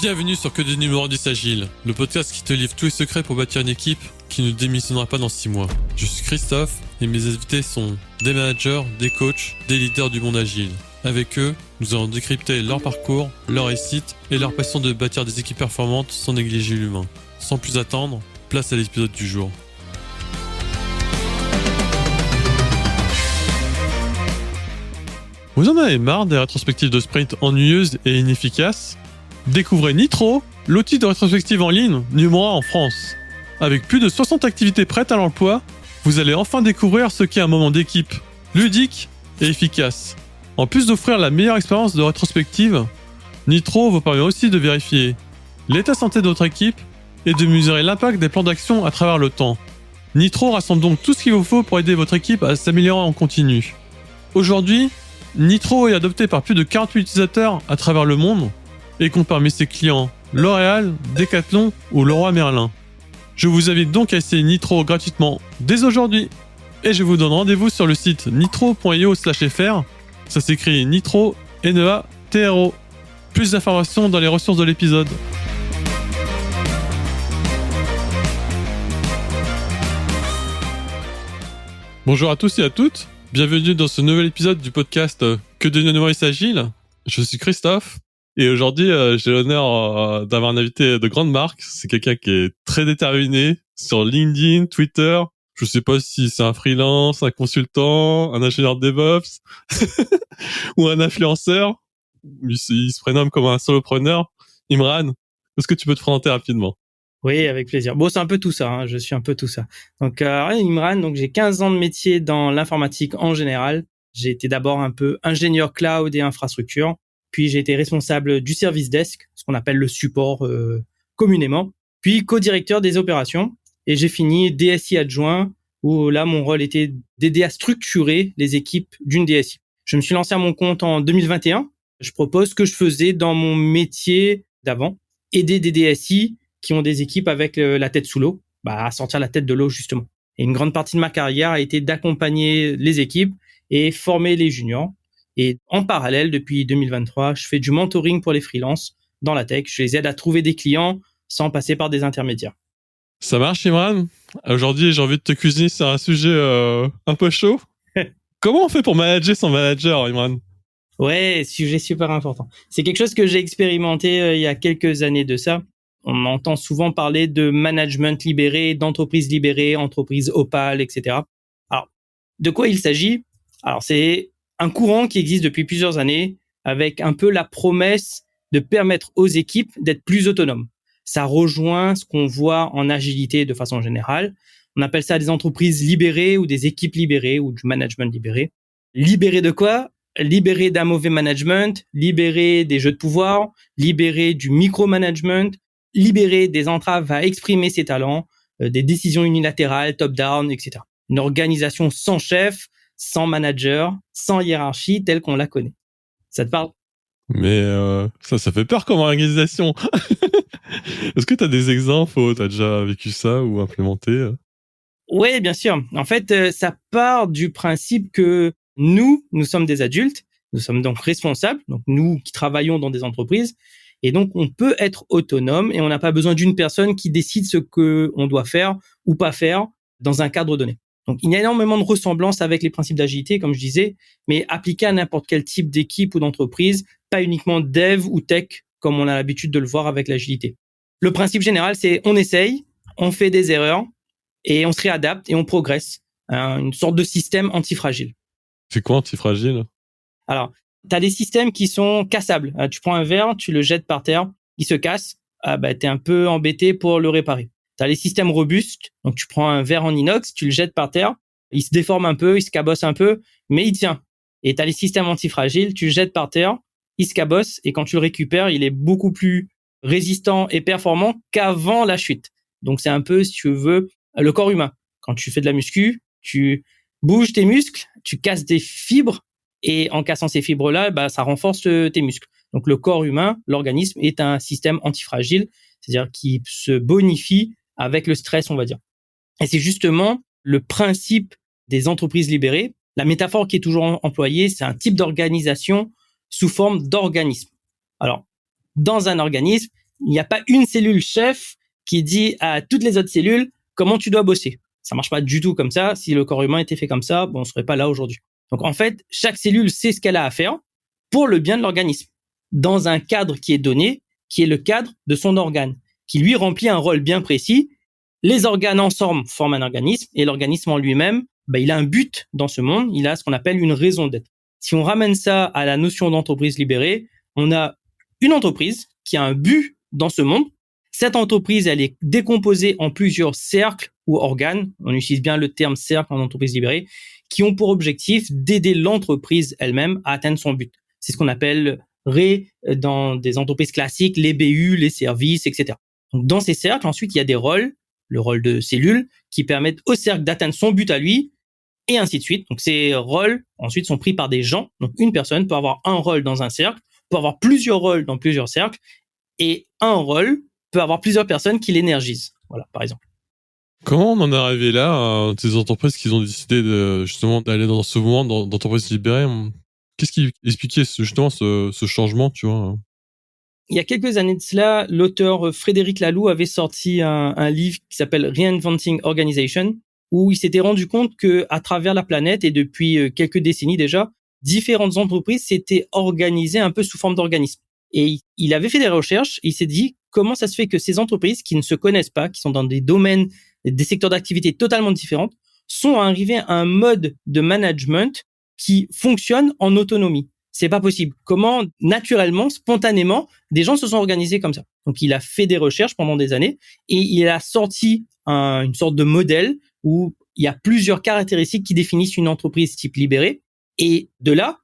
Bienvenue sur Que des numéros 10 Agile, le podcast qui te livre tous les secrets pour bâtir une équipe qui ne démissionnera pas dans 6 mois. Je suis Christophe et mes invités sont des managers, des coachs, des leaders du monde agile. Avec eux, nous allons décrypter leur parcours, leur réussite et leur passion de bâtir des équipes performantes sans négliger l'humain. Sans plus attendre, place à l'épisode du jour. Vous en avez marre des rétrospectives de sprint ennuyeuses et inefficaces ? Découvrez Nitro, l'outil de rétrospective en ligne numéro 1 en France. Avec plus de 60 activités prêtes à l'emploi, vous allez enfin découvrir ce qu'est un moment d'équipe, ludique et efficace. En plus d'offrir la meilleure expérience de rétrospective, Nitro vous permet aussi de vérifier l'état santé de votre équipe et de mesurer l'impact des plans d'action à travers le temps. Nitro rassemble donc tout ce qu'il vous faut pour aider votre équipe à s'améliorer en continu. Aujourd'hui, Nitro est adopté par plus de 48 utilisateurs à travers le monde et compte parmi ses clients L'Oréal, Decathlon ou Leroy Merlin. Je vous invite donc à essayer Nitro gratuitement dès aujourd'hui. Et je vous donne rendez-vous sur le site nitro.io/fr. Ça s'écrit Nitro, N-E-A-T-R-O. Plus d'informations dans les ressources de l'épisode. Bonjour à tous et à toutes. Bienvenue dans ce nouvel épisode du podcast Que de numéros Agile. Je suis Christophe. Et aujourd'hui, j'ai l'honneur d'avoir un invité de grande marque. C'est quelqu'un qui est très déterminé sur LinkedIn, Twitter. Je sais pas si c'est un freelance, un consultant, un ingénieur DevOps ou un influenceur. Il se prénomme comme un solopreneur. Imran, est-ce que tu peux te présenter rapidement ? Oui, avec plaisir. Bon, c'est un peu tout ça, hein. Je suis un peu tout ça. Donc, Imran, donc j'ai 15 ans de métier dans l'informatique en général. J'ai été d'abord un peu ingénieur cloud et infrastructure. Puis j'ai été responsable du service desk, ce qu'on appelle le support communément. Puis co-directeur des opérations. Et j'ai fini DSI adjoint, où là, mon rôle était d'aider à structurer les équipes d'une DSI. Je me suis lancé à mon compte en 2021. Je propose ce que je faisais dans mon métier d'avant, aider des DSI qui ont des équipes avec la tête sous l'eau, à sortir la tête de l'eau justement. Et une grande partie de ma carrière a été d'accompagner les équipes et former les juniors. Et en parallèle, depuis 2023, je fais du mentoring pour les freelances dans la tech. Je les aide à trouver des clients sans passer par des intermédiaires. Ça marche, Imran ? Aujourd'hui, j'ai envie de te cuisiner sur un sujet un peu chaud. Comment on fait pour manager son manager, Imran ? Ouais, sujet super important. C'est quelque chose que j'ai expérimenté il y a quelques années de ça. On entend souvent parler de management libéré, d'entreprise libérée, entreprise opale, etc. Alors, de quoi il s'agit ? Alors, c'est un courant qui existe depuis plusieurs années avec un peu la promesse de permettre aux équipes d'être plus autonomes. Ça rejoint ce qu'on voit en agilité de façon générale. On appelle ça des entreprises libérées ou des équipes libérées ou du management libéré. Libéré de quoi ? Libéré d'un mauvais management, libéré des jeux de pouvoir, libéré du micromanagement, libéré des entraves à exprimer ses talents, des décisions unilatérales, top-down, etc. Une organisation sans chef, sans manager, sans hiérarchie telle qu'on la connaît. Ça te parle ? Mais ça fait peur comme organisation. Est-ce que tu as des exemples où tu as déjà vécu ça ou implémenté ? Oui, bien sûr. En fait, ça part du principe que nous sommes des adultes, nous sommes donc responsables, donc nous qui travaillons dans des entreprises, et donc on peut être autonome et on n'a pas besoin d'une personne qui décide ce qu'on doit faire ou pas faire dans un cadre donné. Donc il y a énormément de ressemblances avec les principes d'agilité, comme je disais, mais appliqués à n'importe quel type d'équipe ou d'entreprise, pas uniquement dev ou tech, comme on a l'habitude de le voir avec l'agilité. Le principe général, c'est on essaye, on fait des erreurs, et on se réadapte et on progresse. Une sorte de système antifragile. C'est quoi antifragile ? Alors, tu as des systèmes qui sont cassables. Tu prends un verre, tu le jettes par terre, il se casse, t'es un peu embêté pour le réparer. Tu as les systèmes robustes, donc tu prends un verre en inox, tu le jettes par terre, il se déforme un peu, il se cabosse un peu, mais il tient. Et tu as les systèmes antifragiles, tu le jettes par terre, il se cabosse, et quand tu le récupères, il est beaucoup plus résistant et performant qu'avant la chute. Donc c'est un peu, si tu veux, le corps humain. Quand tu fais de la muscu, tu bouges tes muscles, tu casses des fibres et en cassant ces fibres-là, ça renforce tes muscles. Donc le corps humain, l'organisme est un système antifragile, c'est-à-dire qui se bonifie avec le stress, on va dire. Et c'est justement le principe des entreprises libérées. La métaphore qui est toujours employée, c'est un type d'organisation sous forme d'organisme. Alors, dans un organisme, Il n'y a pas une cellule chef qui dit à toutes les autres cellules comment tu dois bosser. Ça marche pas du tout comme ça. Si le corps humain était fait comme ça, on serait pas là aujourd'hui. Donc en fait, chaque cellule sait ce qu'elle a à faire pour le bien de l'organisme, dans un cadre qui est donné, qui est le cadre de son organe, qui lui remplit un rôle bien précis. Les organes ensemble forment un organisme, et l'organisme en lui-même, il a un but dans ce monde, il a ce qu'on appelle une raison d'être. Si on ramène ça à la notion d'entreprise libérée, on a une entreprise qui a un but dans ce monde. Cette entreprise, elle est décomposée en plusieurs cercles ou organes, on utilise bien le terme cercle en entreprise libérée, qui ont pour objectif d'aider l'entreprise elle-même à atteindre son but. C'est ce qu'on appelle dans des entreprises classiques, les BU, les services, etc. Donc, dans ces cercles, ensuite, il y a des rôles, le rôle de cellule, qui permettent au cercle d'atteindre son but à lui, et ainsi de suite. Donc, ces rôles, ensuite, sont pris par des gens. Donc, une personne peut avoir un rôle dans un cercle, peut avoir plusieurs rôles dans plusieurs cercles, et un rôle peut avoir plusieurs personnes qui l'énergisent. Voilà, par exemple. Comment on en est arrivé là, à ces entreprises qui ont décidé justement d'aller dans ce mouvement d'entreprises libérées? Qu'est-ce qui expliquait justement ce changement, tu vois? Il y a quelques années de cela, l'auteur Frédéric Laloux avait sorti un livre qui s'appelle Reinventing Organization, où il s'était rendu compte que à travers la planète et depuis quelques décennies déjà, différentes entreprises s'étaient organisées un peu sous forme d'organismes. Et il avait fait des recherches et il s'est dit comment ça se fait que ces entreprises qui ne se connaissent pas, qui sont dans des domaines, des secteurs d'activité totalement différents, sont arrivées à un mode de management qui fonctionne en autonomie. C'est pas possible. Comment, naturellement, spontanément, des gens se sont organisés comme ça? Donc, il a fait des recherches pendant des années et il a sorti une sorte de modèle où il y a plusieurs caractéristiques qui définissent une entreprise type libérée. Et de là,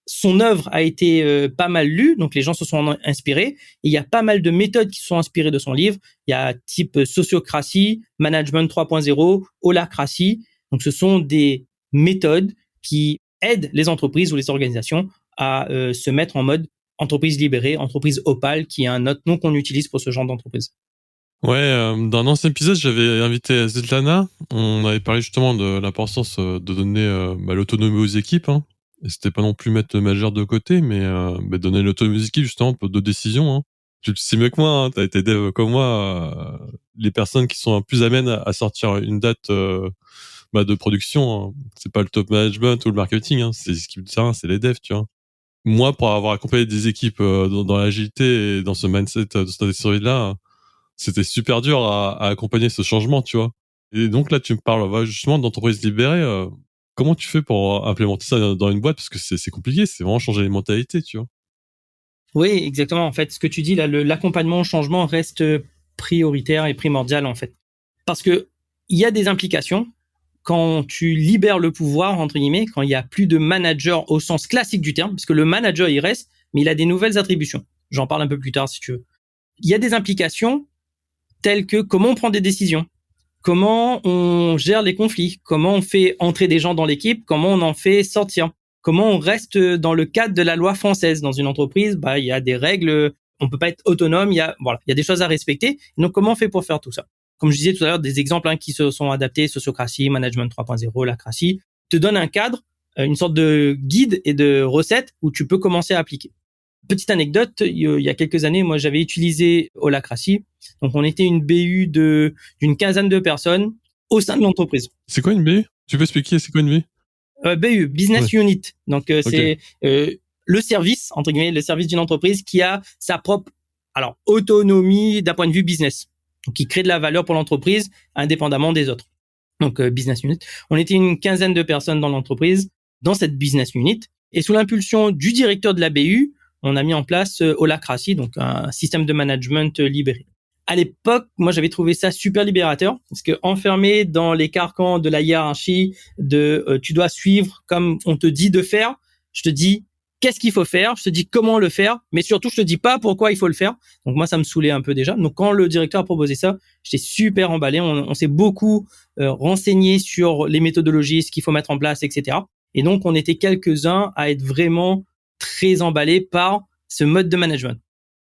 son œuvre a été pas mal lue, donc les gens se sont inspirés. Et il y a pas mal de méthodes qui se sont inspirées de son livre. Il y a type sociocratie, management 3.0, holacratie. Donc, ce sont des méthodes qui aident les entreprises ou les organisations à se mettre en mode entreprise libérée, entreprise opale, qui est un autre nom qu'on utilise pour ce genre d'entreprise. Ouais, dans un ancien épisode, j'avais invité Svetlana. On avait parlé justement de l'importance de donner l'autonomie aux équipes. Hein. Et c'était pas non plus mettre le manager de côté, mais donner l'autonomie aux équipes justement pour de décisions. Hein. Tu le sais mieux que moi, hein, t'as été dev comme moi. Les personnes qui sont plus amènes à sortir une date de production, hein. C'est pas le top management ou le marketing, hein. C'est les équipes de terrain, c'est les devs, tu vois. Moi, pour avoir accompagné des équipes dans l'agilité et dans ce mindset, dans cette série-là, c'était super dur à accompagner ce changement, tu vois. Et donc là, tu me parles justement d'entreprise libérée. Comment tu fais pour implémenter ça dans une boîte? Parce que c'est compliqué, c'est vraiment changer les mentalités, tu vois. Oui, exactement. En fait, ce que tu dis là, l'accompagnement au changement reste prioritaire et primordial, en fait. Parce que il y a des implications. Quand tu libères le pouvoir, entre guillemets, quand il y a plus de manager au sens classique du terme, parce que le manager, il reste, mais il a des nouvelles attributions. J'en parle un peu plus tard, si tu veux. Il y a des implications telles que comment on prend des décisions, comment on gère les conflits, comment on fait entrer des gens dans l'équipe, comment on en fait sortir, comment on reste dans le cadre de la loi française. Dans une entreprise, il y a des règles, on peut pas être autonome, il y a des choses à respecter. Donc, comment on fait pour faire tout ça? Comme je disais tout à l'heure, des exemples qui se sont adaptés, sociocratie, management 3.0, lacratie, te donnent un cadre, une sorte de guide et de recette où tu peux commencer à appliquer. Petite anecdote, il y a quelques années, moi, j'avais utilisé holacratie. Donc, on était une BU d'une quinzaine de personnes au sein de l'entreprise. C'est quoi une BU? Tu peux expliquer, c'est quoi une BU? BU, Business Unit. Donc, c'est le service, entre guillemets, le service d'une entreprise qui a sa propre autonomie d'un point de vue business. Donc, qui crée de la valeur pour l'entreprise indépendamment des autres. Donc, business unit. On était une quinzaine de personnes dans l'entreprise, dans cette business unit. Et sous l'impulsion du directeur de la BU, on a mis en place holacratie, donc un système de management libéré. À l'époque, moi, j'avais trouvé ça super libérateur parce que enfermé dans les carcans de la hiérarchie, tu dois suivre comme on te dit de faire. Je te dis qu'est-ce qu'il faut faire, je te dis comment le faire, mais surtout, je te dis pas pourquoi il faut le faire. Donc, moi, ça me saoulait un peu déjà. Donc, quand le directeur a proposé ça, j'étais super emballé. On s'est beaucoup renseigné sur les méthodologies, ce qu'il faut mettre en place, etc. Et donc, on était quelques-uns à être vraiment très emballés par ce mode de management.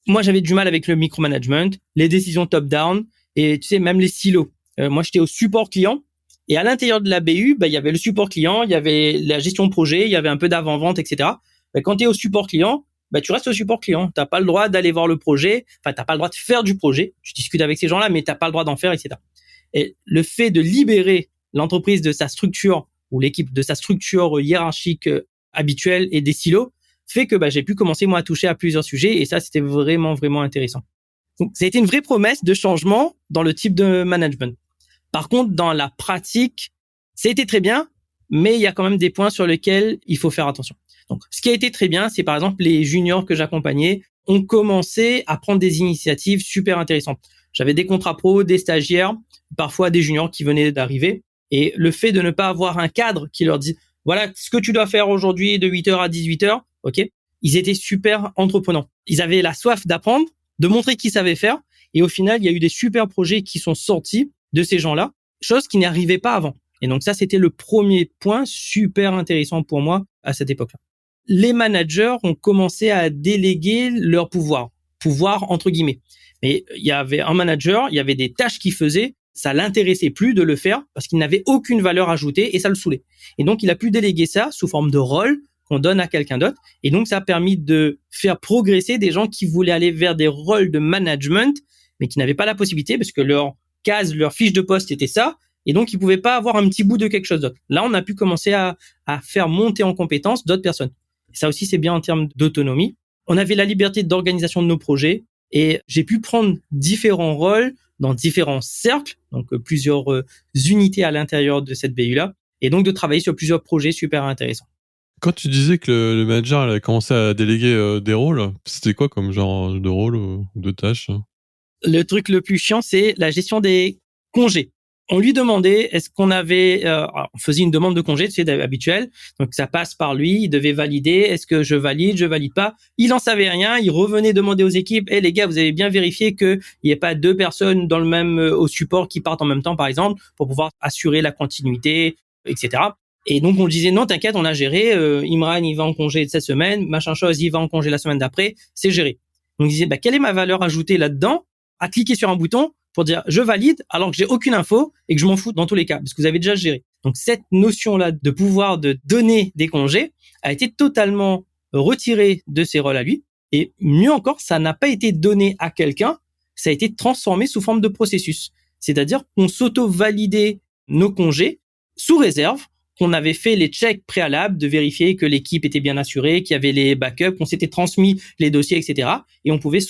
Moi, j'avais du mal avec le micromanagement, les décisions top-down et tu sais, même les silos. Moi, j'étais au support client. Et à l'intérieur de la BU, il y avait le support client, il y avait la gestion de projet, il y avait un peu d'avant-vente, etc. Quand tu es au support client, bah, tu restes au support client. T'as pas le droit d'aller voir le projet. Enfin, t'as pas le droit de faire du projet. Tu discutes avec ces gens-là, mais t'as pas le droit d'en faire, etc. Et le fait de libérer l'entreprise de sa structure ou l'équipe de sa structure hiérarchique habituelle et des silos fait que bah, j'ai pu commencer moi à toucher à plusieurs sujets et ça c'était vraiment vraiment intéressant. Donc ça a été une vraie promesse de changement dans le type de management. Par contre dans la pratique, ça a été très bien, mais il y a quand même des points sur lesquels il faut faire attention. Donc ce qui a été très bien, c'est par exemple les juniors que j'accompagnais ont commencé à prendre des initiatives super intéressantes. J'avais des contrats pro, des stagiaires, parfois des juniors qui venaient d'arriver. Et le fait de ne pas avoir un cadre qui leur dit, voilà ce que tu dois faire aujourd'hui de 8h à 18h, ok, ils étaient super entreprenants. Ils avaient la soif d'apprendre, de montrer qu'ils savaient faire. Et au final, il y a eu des super projets qui sont sortis de ces gens-là, chose qui n'arrivait pas avant. Et donc ça, c'était le premier point super intéressant pour moi à cette époque-là. Les managers ont commencé à déléguer leur pouvoir entre guillemets. Mais il y avait un manager, il y avait des tâches qu'il faisait, ça l'intéressait plus de le faire parce qu'il n'avait aucune valeur ajoutée et ça le saoulait. Et donc, il a pu déléguer ça sous forme de rôle qu'on donne à quelqu'un d'autre. Et donc, ça a permis de faire progresser des gens qui voulaient aller vers des rôles de management, mais qui n'avaient pas la possibilité parce que leur case, leur fiche de poste était ça. Et donc, ils pouvaient pas avoir un petit bout de quelque chose d'autre. Là, on a pu commencer à faire monter en compétence d'autres personnes. Ça aussi, c'est bien en termes d'autonomie. On avait la liberté d'organisation de nos projets et j'ai pu prendre différents rôles dans différents cercles, donc plusieurs unités à l'intérieur de cette BU-là, et donc de travailler sur plusieurs projets super intéressants. Quand tu disais que le manager a commencé à déléguer des rôles, c'était quoi comme genre de rôle ou de tâches? Le truc le plus chiant, c'est la gestion des congés. On lui demandait, est-ce qu'on avait, on faisait une demande de congé, tu sais, habituelle. Donc, ça passe par lui. Il devait valider. Est-ce que je valide pas? Il en savait rien. Il revenait demander aux équipes, les gars, vous avez bien vérifié qu'il n'y ait pas deux personnes dans le même, au support qui partent en même temps, par exemple, pour pouvoir assurer la continuité, etc. Et donc, on disait, non, t'inquiète, on a géré. Imran, il va en congé cette semaine. Machin chose, il va en congé la semaine d'après. C'est géré. Donc, il disait, bah, quelle est ma valeur ajoutée là-dedans? À cliquer sur un bouton pour dire je valide alors que j'ai aucune info et que je m'en fous dans tous les cas parce que vous avez déjà géré. Donc cette notion-là de pouvoir de donner des congés a été totalement retirée de ses rôles à lui et mieux encore, ça n'a pas été donné à quelqu'un, ça a été transformé sous forme de processus. C'est-à-dire qu'on s'auto-validait nos congés sous réserve qu'on avait fait les checks préalables de vérifier que l'équipe était bien assurée, qu'il y avait les backups, qu'on s'était transmis les dossiers, etc. Et on pouvait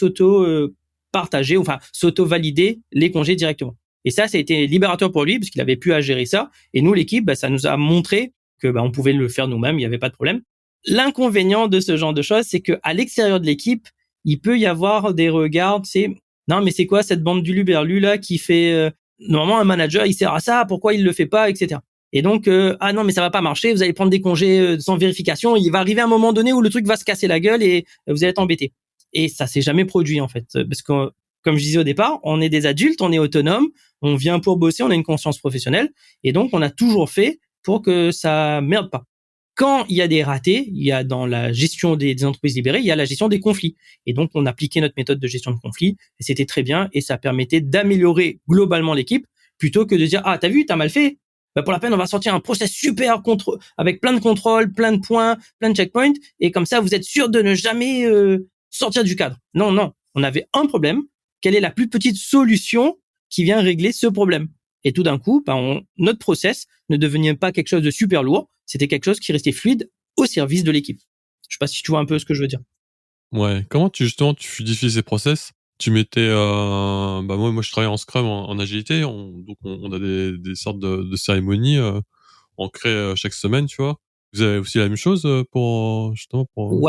partager, enfin s'auto-valider les congés directement. Et ça a été libérateur pour lui parce qu'il avait pu à gérer ça. Et nous, l'équipe, ça nous a montré que on pouvait le faire nous-mêmes, il n'y avait pas de problème. L'inconvénient de ce genre de choses, c'est que à l'extérieur de l'équipe, il peut y avoir des regards, c'est non mais c'est quoi cette bande du luberlu là qui fait normalement un manager, il sert à ça, pourquoi il le fait pas, etc. Et donc ah non mais ça va pas marcher, vous allez prendre des congés sans vérification, il va arriver un moment donné où le truc va se casser la gueule et vous allez être embêté. Et ça s'est jamais produit en fait, parce que comme je disais au départ, on est des adultes, on est autonome, on vient pour bosser, on a une conscience professionnelle, et donc on a toujours fait pour que ça merde pas. Quand il y a des ratés, il y a dans la gestion des entreprises libérées, il y a la gestion des conflits. Et donc on appliquait notre méthode de gestion de conflits, et c'était très bien, et ça permettait d'améliorer globalement l'équipe, plutôt que de dire ah t'as vu, t'as mal fait. Bah pour la peine, on va sortir un process super avec plein de contrôles, plein de points, plein de checkpoints, et comme ça vous êtes sûr de ne jamais sortir du cadre. Non, on avait un problème. Quelle est la plus petite solution qui vient régler ce problème? Et tout d'un coup, notre process ne devenait pas quelque chose de super lourd. C'était quelque chose qui restait fluide au service de l'équipe. Je sais pas si tu vois un peu ce que je veux dire. Ouais. Comment tu fluidifies ces process? Tu mettais, moi je travaille en Scrum, en agilité. Donc on a des sortes de cérémonies, on crée chaque semaine, tu vois. Vous avez aussi la même chose pour justement pour.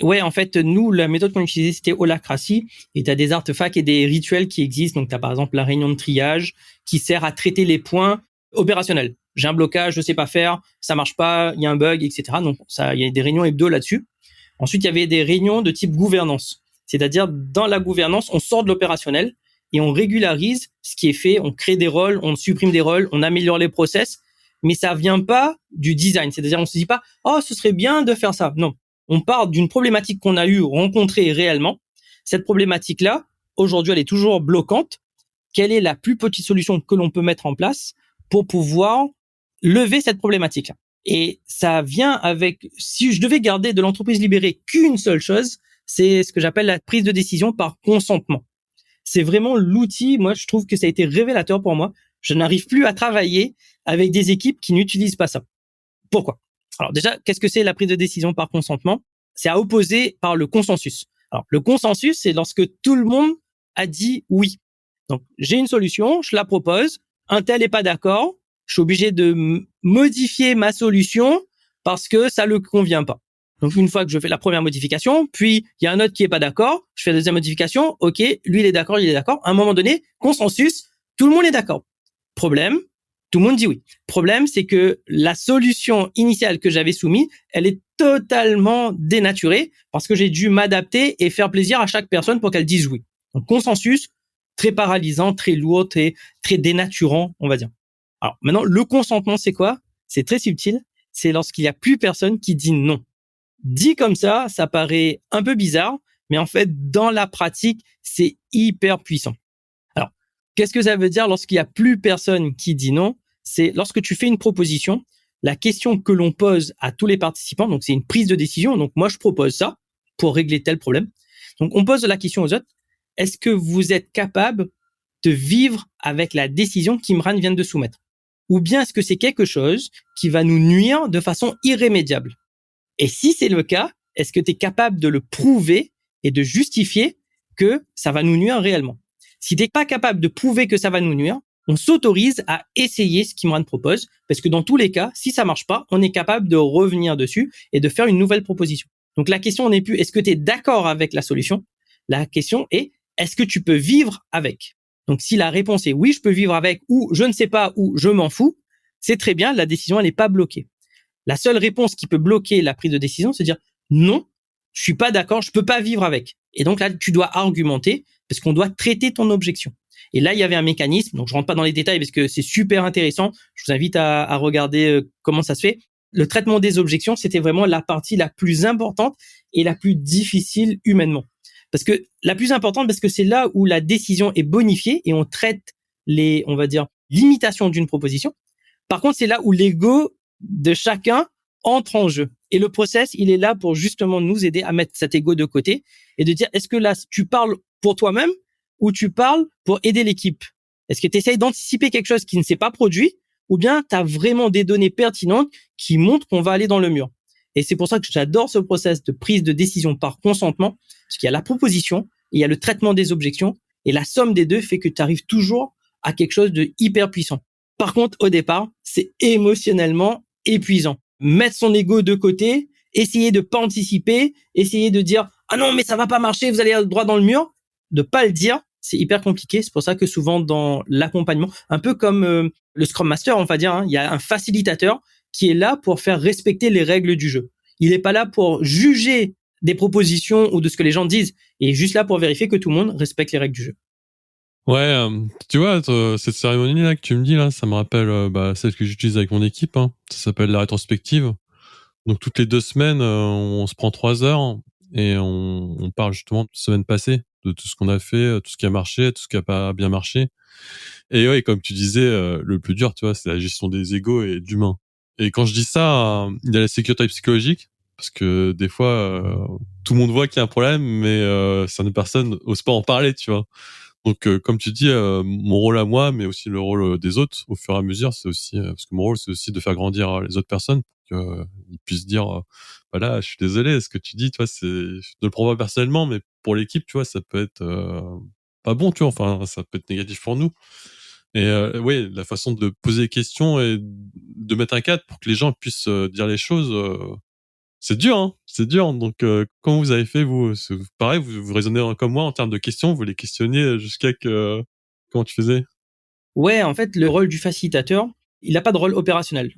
Ouais, en fait, nous, la méthode qu'on utilisait, c'était Holacracy. Et tu as des artefacts et des rituels qui existent. Donc, tu as par exemple la réunion de triage qui sert à traiter les points opérationnels. J'ai un blocage, je sais pas faire, ça marche pas, il y a un bug, etc. Donc, ça, il y a des réunions hebdo là-dessus. Ensuite, il y avait des réunions de type gouvernance. C'est-à-dire, dans la gouvernance, on sort de l'opérationnel et on régularise ce qui est fait. On crée des rôles, on supprime des rôles, on améliore les process. Mais ça vient pas du design. C'est-à-dire, on se dit pas, oh, ce serait bien de faire ça. Non. On part d'une problématique qu'on a rencontrée réellement. Cette problématique-là, aujourd'hui, elle est toujours bloquante. Quelle est la plus petite solution que l'on peut mettre en place pour pouvoir lever cette problématique-là? Et ça vient avec, si je devais garder de l'entreprise libérée qu'une seule chose, c'est ce que j'appelle la prise de décision par consentement. C'est vraiment l'outil, moi je trouve que ça a été révélateur pour moi. Je n'arrive plus à travailler avec des équipes qui n'utilisent pas ça. Pourquoi? Alors déjà, qu'est-ce que c'est la prise de décision par consentement? C'est à opposer par le consensus. Alors le consensus, c'est lorsque tout le monde a dit oui. Donc j'ai une solution, je la propose, un tel n'est pas d'accord, je suis obligé de modifier ma solution parce que ça le convient pas. Donc une fois que je fais la première modification, puis il y a un autre qui est pas d'accord, je fais la deuxième modification, ok, lui il est d'accord, à un moment donné, consensus, tout le monde est d'accord. Problème, tout le monde dit oui. Problème, c'est que la solution initiale que j'avais soumise, elle est totalement dénaturée parce que j'ai dû m'adapter et faire plaisir à chaque personne pour qu'elle dise oui. Donc consensus, très paralysant, très lourd, très dénaturant, on va dire. Alors maintenant, le consentement, c'est quoi? C'est très subtil. C'est lorsqu'il y a plus personne qui dit non. Dit comme ça paraît un peu bizarre, mais en fait, dans la pratique, c'est hyper puissant. Alors, qu'est-ce que ça veut dire lorsqu'il y a plus personne qui dit non? C'est lorsque tu fais une proposition, la question que l'on pose à tous les participants, donc c'est une prise de décision. Donc moi, je propose ça pour régler tel problème. Donc on pose la question aux autres. Est-ce que vous êtes capable de vivre avec la décision qu'Imran vient de soumettre? Ou bien est-ce que c'est quelque chose qui va nous nuire de façon irrémédiable? Et si c'est le cas, est-ce que tu es capable de le prouver et de justifier que ça va nous nuire réellement? Si tu n'es pas capable de prouver que ça va nous nuire, on s'autorise à essayer ce qu'Imran propose, parce que dans tous les cas, si ça marche pas, on est capable de revenir dessus et de faire une nouvelle proposition. Donc la question n'est plus est-ce que tu es d'accord avec la solution? La question est est-ce que tu peux vivre avec? Donc si la réponse est oui, je peux vivre avec, ou je ne sais pas, ou je m'en fous, c'est très bien, la décision elle n'est pas bloquée. La seule réponse qui peut bloquer la prise de décision, c'est de dire non, je suis pas d'accord, je peux pas vivre avec. Et donc là, tu dois argumenter parce qu'on doit traiter ton objection. Et là, il y avait un mécanisme, donc je rentre pas dans les détails parce que c'est super intéressant. Je vous invite à regarder comment ça se fait. Le traitement des objections, c'était vraiment la partie la plus importante et la plus difficile humainement. Parce que la plus importante, parce que c'est là où la décision est bonifiée et on traite les, on va dire, limitations d'une proposition. Par contre, c'est là où l'ego de chacun entre en jeu. Et le process, il est là pour justement nous aider à mettre cet ego de côté et de dire, est-ce que là, tu parles pour toi-même ou tu parles pour aider l'équipe? Est-ce que tu essayes d'anticiper quelque chose qui ne s'est pas produit ou bien tu as vraiment des données pertinentes qui montrent qu'on va aller dans le mur? Et c'est pour ça que j'adore ce process de prise de décision par consentement, parce qu'il y a la proposition, il y a le traitement des objections, et la somme des deux fait que tu arrives toujours à quelque chose de hyper puissant. Par contre, au départ, c'est émotionnellement épuisant. Mettre son ego de côté, essayer de pas anticiper, essayer de dire « Ah non, mais ça va pas marcher, vous allez droit dans le mur », de pas le dire, c'est hyper compliqué. C'est pour ça que souvent dans l'accompagnement, un peu comme le Scrum Master, on va dire, hein, il y a un facilitateur qui est là pour faire respecter les règles du jeu. Il n'est pas là pour juger des propositions ou de ce que les gens disent. Il est juste là pour vérifier que tout le monde respecte les règles du jeu. Ouais, tu vois, cette cérémonie-là que tu me dis, là, ça me rappelle celle que j'utilise avec mon équipe. Hein. Ça s'appelle la rétrospective. Donc, toutes les 2 semaines, on se prend 3 heures et on parle justement de la semaine passée, de tout ce qu'on a fait, tout ce qui a marché, tout ce qui a pas bien marché. Et ouais, comme tu disais, le plus dur, tu vois, c'est la gestion des égos et d'humain. Et quand je dis ça, il y a la sécurité psychologique, parce que des fois, tout le monde voit qu'il y a un problème, mais certaines personnes n'osent pas en parler, tu vois. Donc, comme tu dis, mon rôle à moi, mais aussi le rôle des autres, au fur et à mesure, c'est aussi, parce que mon rôle, c'est aussi de faire grandir les autres personnes, pour qu'ils puissent dire, voilà, je suis désolé, ce que tu dis, tu vois, je ne le prends pas personnellement, mais pour l'équipe, tu vois, ça peut être pas bon, tu vois, enfin, ça peut être négatif pour nous. Et oui, la façon de poser des questions et de mettre un cadre pour que les gens puissent dire les choses, c'est dur, hein, c'est dur. Donc, comment vous avez fait, vous? C'est pareil, vous raisonnez comme moi en termes de questions, vous les questionniez jusqu'à que... Comment tu faisais? Ouais, en fait, le rôle du facilitateur, il n'a pas de rôle opérationnel.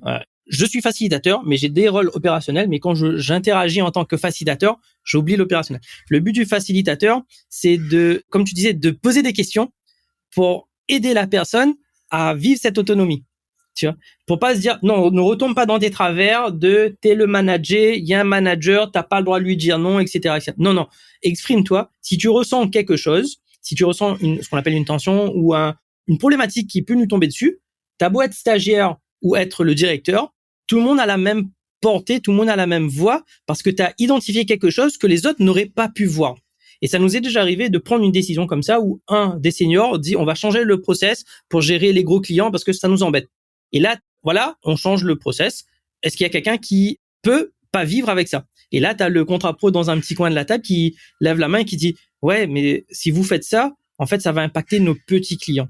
Je suis facilitateur, mais j'ai des rôles opérationnels. Mais quand j'interagis en tant que facilitateur, j'oublie l'opérationnel. Le but du facilitateur, c'est de, comme tu disais, de poser des questions pour aider la personne à vivre cette autonomie. Tu vois, pour pas se dire non, ne retombe pas dans des travers de t'es le manager, il y a un manager, t'as pas le droit de lui dire non, etc., etc. Non, exprime-toi. Si tu ressens quelque chose, si tu ressens ce qu'on appelle une tension ou une problématique qui peut nous tomber dessus, t'as beau être stagiaire ou être le directeur, tout le monde a la même portée, tout le monde a la même voix parce que tu as identifié quelque chose que les autres n'auraient pas pu voir. Et ça nous est déjà arrivé de prendre une décision comme ça où un des seniors dit on va changer le process pour gérer les gros clients parce que ça nous embête. Et là, voilà, on change le process. Est-ce qu'il y a quelqu'un qui peut pas vivre avec ça? Et là, tu as le contrat pro dans un petit coin de la table qui lève la main et qui dit ouais, mais si vous faites ça, en fait, ça va impacter nos petits clients.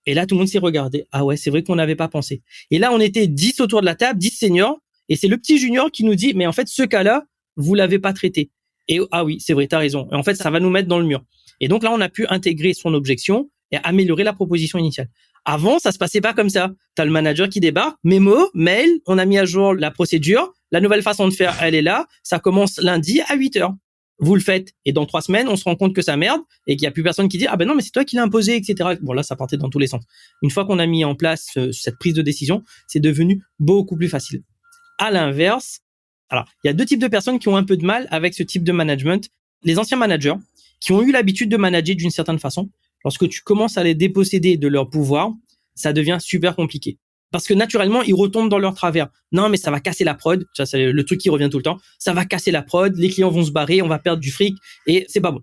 Et là, tout le monde s'est regardé. Ah ouais, c'est vrai qu'on n'avait pas pensé. Et là, on était 10 autour de la table, 10 seniors. Et c'est le petit junior qui nous dit, mais en fait, ce cas-là, vous l'avez pas traité. Et ah oui, c'est vrai, t'as raison. Et en fait, ça va nous mettre dans le mur. Et donc là, on a pu intégrer son objection et améliorer la proposition initiale. Avant, ça se passait pas comme ça. T'as le manager qui débarque, mémo, mail, on a mis à jour la procédure, la nouvelle façon de faire, elle est là, ça commence lundi à 8h. Vous le faites, et dans 3 semaines, on se rend compte que ça merde, et qu'il y a plus personne qui dit, ah ben non, mais c'est toi qui l'as imposé, etc. Bon, là, ça partait dans tous les sens. Une fois qu'on a mis en place cette prise de décision, c'est devenu beaucoup plus facile. À l'inverse, alors, il y a 2 types de personnes qui ont un peu de mal avec ce type de management. Les anciens managers, qui ont eu l'habitude de manager d'une certaine façon, lorsque tu commences à les déposséder de leur pouvoir, ça devient super compliqué. Parce que naturellement, ils retombent dans leur travers. Non, mais ça va casser la prod. Ça, c'est le truc qui revient tout le temps. Ça va casser la prod. Les clients vont se barrer. On va perdre du fric. Et c'est pas bon.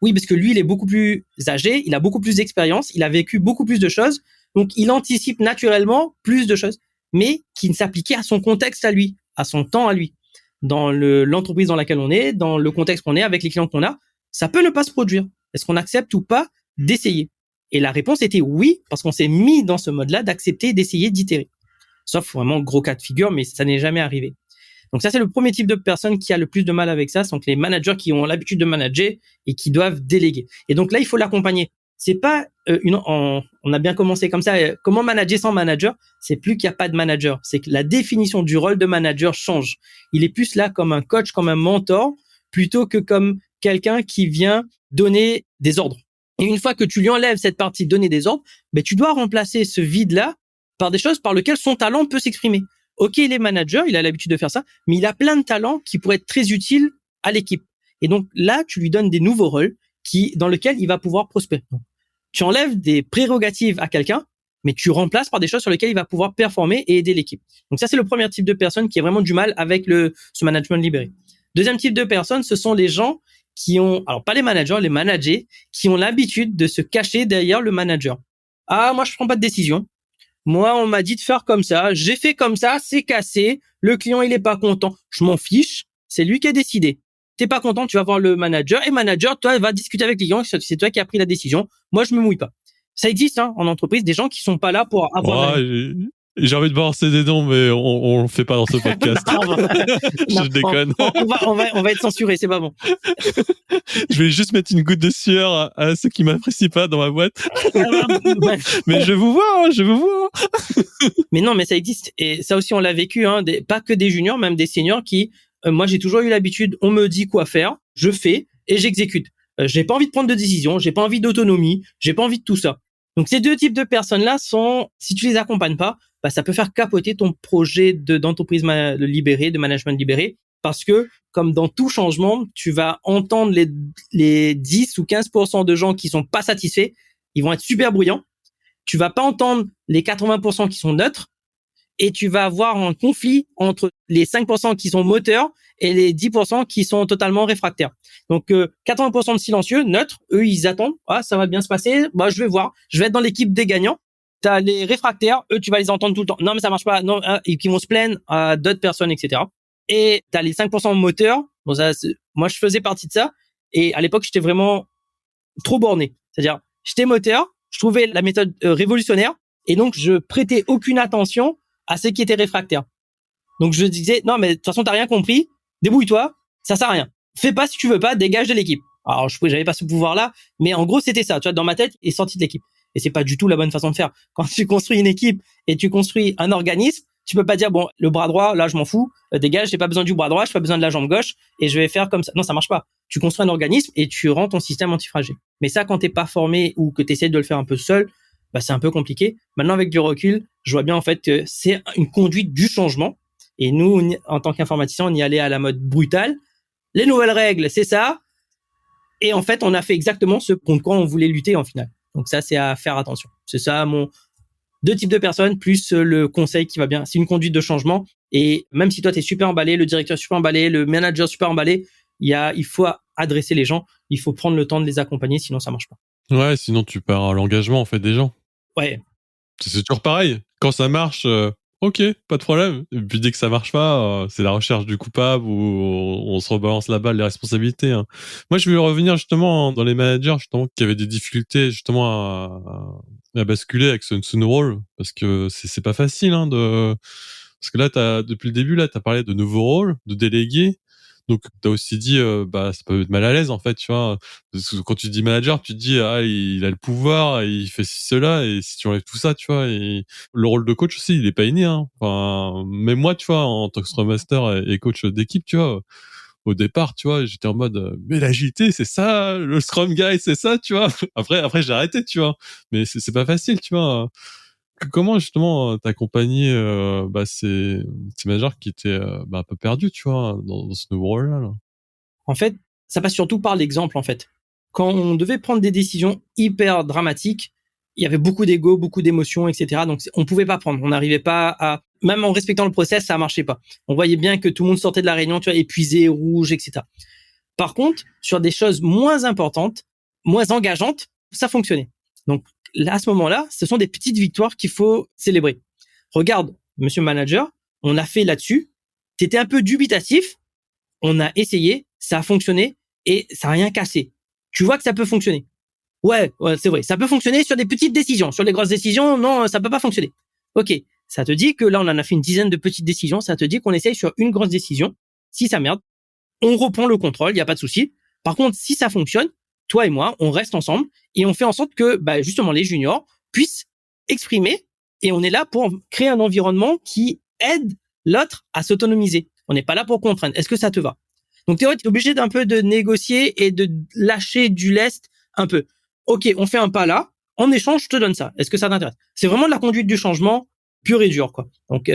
Oui, parce que lui, il est beaucoup plus âgé. Il a beaucoup plus d'expérience. Il a vécu beaucoup plus de choses. Donc, il anticipe naturellement plus de choses, mais qui ne s'appliquaient à son contexte à lui, à son temps à lui. Dans l'entreprise dans laquelle on est, dans le contexte qu'on est, avec les clients qu'on a, ça peut ne pas se produire. Est-ce qu'on accepte ou pas d'essayer? Et la réponse était oui, parce qu'on s'est mis dans ce mode-là d'accepter, d'essayer, d'itérer. Sauf vraiment gros cas de figure, mais ça n'est jamais arrivé. Donc ça, c'est le premier type de personne qui a le plus de mal avec ça. Ce sont les managers qui ont l'habitude de manager et qui doivent déléguer. Et donc là, il faut l'accompagner. C'est pas on a bien commencé comme ça. Comment manager sans manager? C'est plus qu'il n'y a pas de manager. C'est que la définition du rôle de manager change. Il est plus là comme un coach, comme un mentor, plutôt que comme quelqu'un qui vient donner des ordres. Et une fois que tu lui enlèves cette partie donner des ordres, ben tu dois remplacer ce vide-là par des choses par lesquelles son talent peut s'exprimer. Ok, il est manager, il a l'habitude de faire ça, mais il a plein de talents qui pourraient être très utiles à l'équipe. Et donc là, tu lui donnes des nouveaux rôles dans lesquels il va pouvoir prospérer. Donc, tu enlèves des prérogatives à quelqu'un, mais tu remplaces par des choses sur lesquelles il va pouvoir performer et aider l'équipe. Donc ça, c'est le premier type de personne qui a vraiment du mal avec ce management libéré. Deuxième type de personne, ce sont les gens qui ont, alors pas les managers, les managers, qui ont l'habitude de se cacher derrière le manager. Ah, moi, je prends pas de décision. Moi, on m'a dit de faire comme ça. J'ai fait comme ça, c'est cassé. Le client, il est pas content. Je m'en fiche. C'est lui qui a décidé. T'es pas content, tu vas voir le manager. Et manager, toi, va discuter avec les clients. C'est toi qui as pris la décision. Moi, je me mouille pas. Ça existe, hein, en entreprise, des gens qui sont pas là pour avoir... J'ai envie de balancer des noms, mais on le fait pas dans ce podcast. Je déconne. On va être censuré, c'est pas bon. Je vais juste mettre une goutte de sueur à ceux qui m'apprécient pas dans ma boîte. Mais je vous vois, je vous vois. Mais non, mais ça existe. Et ça aussi, on l'a vécu, hein, pas que des juniors, même des seniors qui, moi, j'ai toujours eu l'habitude, on me dit quoi faire, je fais et j'exécute. J'ai pas envie de prendre de décision, j'ai pas envie d'autonomie, j'ai pas envie de tout ça. Donc, ces 2 types de personnes-là sont, si tu les accompagnes pas, bah, ça peut faire capoter ton projet d'entreprise libérée, de management libéré, parce que, comme dans tout changement, tu vas entendre les 10 ou 15% de gens qui sont pas satisfaits, ils vont être super bruyants. Tu vas pas entendre les 80% qui sont neutres, et tu vas avoir un conflit entre les 5% qui sont moteurs et les 10% qui sont totalement réfractaires. Donc 80% de silencieux, neutres, eux ils attendent, ah ça va bien se passer, bah je vais voir, je vais être dans l'équipe des gagnants. T'as les réfractaires, eux tu vas les entendre tout le temps, non mais ça marche pas, non, et qui vont se plaindre à d'autres personnes, etc. Et t'as les 5% moteurs, bon ça, moi je faisais partie de ça, et à l'époque j'étais vraiment trop borné, c'est-à-dire j'étais moteur, je trouvais la méthode révolutionnaire, et donc je prêtais aucune attention à ceux qui étaient réfractaires. Donc je disais non mais de toute façon t'as rien compris, débrouille-toi, ça sert à rien. Fais pas si tu veux pas, dégage de l'équipe. Alors j'avais pas ce pouvoir-là, mais en gros c'était ça, tu vois, dans ma tête, est sorti de l'équipe. Et c'est pas du tout la bonne façon de faire. Quand tu construis une équipe et tu construis un organisme, tu peux pas dire bon le bras droit là je m'en fous, dégage, j'ai pas besoin du bras droit, j'ai pas besoin de la jambe gauche et je vais faire comme ça. Non, ça marche pas. Tu construis un organisme et tu rends ton système antifragile. Mais ça quand t'es pas formé ou que t'essayes de le faire un peu seul, bah c'est un peu compliqué. Maintenant avec du recul, je vois bien en fait que c'est une conduite du changement. Et nous, en tant qu'informaticiens, on y allait à la mode brutale. Les nouvelles règles, c'est ça. Et en fait, on a fait exactement ce contre quoi on voulait lutter en final. Donc ça, c'est à faire attention. C'est ça deux types de personnes plus le conseil qui va bien. C'est une conduite de changement. Et même si toi, t'es super emballé, le directeur super emballé, le manager super emballé, il faut adresser les gens. Il faut prendre le temps de les accompagner, sinon ça marche pas. Ouais, sinon tu perds l'engagement en fait des gens. Ouais. C'est toujours pareil. Quand ça marche, ok, pas de problème. Et puis dès que ça marche pas, c'est la recherche du coupable ou on se rebalance la balle, les responsabilités. Hein. Moi, je voulais revenir justement dans les managers justement qui avaient des difficultés justement à basculer avec ce nouveau rôle parce que c'est pas facile hein, de parce que là depuis le début là t'as parlé de nouveaux rôles, de délégués. Donc t'as aussi dit bah ça peut être mal à l'aise en fait, tu vois. Parce que quand tu dis manager, tu te dis ah il a le pouvoir, il fait ci cela et si tu enlèves tout ça, tu vois, et le rôle de coach aussi, il est pas inné hein. Enfin même moi, tu vois, en tant que Scrum Master et coach d'équipe, tu vois, au départ, tu vois, j'étais en mode mais l'agilité, c'est ça, le Scrum Guy, c'est ça, tu vois. Après j'ai arrêté, tu vois. Mais c'est pas facile, tu vois. Comment justement t'accompagner ces managers qui étaient un peu perdus, tu vois, dans ce nouveau rôle-là là. En fait, ça passe surtout par l'exemple, en fait. Quand on devait prendre des décisions hyper dramatiques, il y avait beaucoup d'ego, beaucoup d'émotions, etc. Donc, on pouvait pas prendre. On n'arrivait pas à, même en respectant le process, ça marchait pas. On voyait bien que tout le monde sortait de la réunion, tu vois, épuisé, rouge, etc. Par contre, sur des choses moins importantes, moins engageantes, ça fonctionnait. Donc, là, à ce moment-là, ce sont des petites victoires qu'il faut célébrer. Regarde, monsieur manager, on a fait là-dessus. T'étais un peu dubitatif. On a essayé, ça a fonctionné et ça n'a rien cassé. Tu vois que ça peut fonctionner. Ouais, c'est vrai. Ça peut fonctionner sur des petites décisions. Sur les grosses décisions, non, ça peut pas fonctionner. Ok. Ça te dit que là, on en a fait une dizaine de petites décisions. Ça te dit qu'on essaye sur une grosse décision. Si ça merde, on reprend le contrôle. Il y a pas de souci. Par contre, si ça fonctionne, toi et moi, on reste ensemble et on fait en sorte que, justement, les juniors puissent exprimer et on est là pour créer un environnement qui aide l'autre à s'autonomiser. On n'est pas là pour contraindre. Est-ce que ça te va? Donc, tu es obligé d'un peu de négocier et de lâcher du lest un peu. Ok, on fait un pas là. En échange, je te donne ça. Est-ce que ça t'intéresse? C'est vraiment de la conduite du changement pure et dure, quoi. Donc,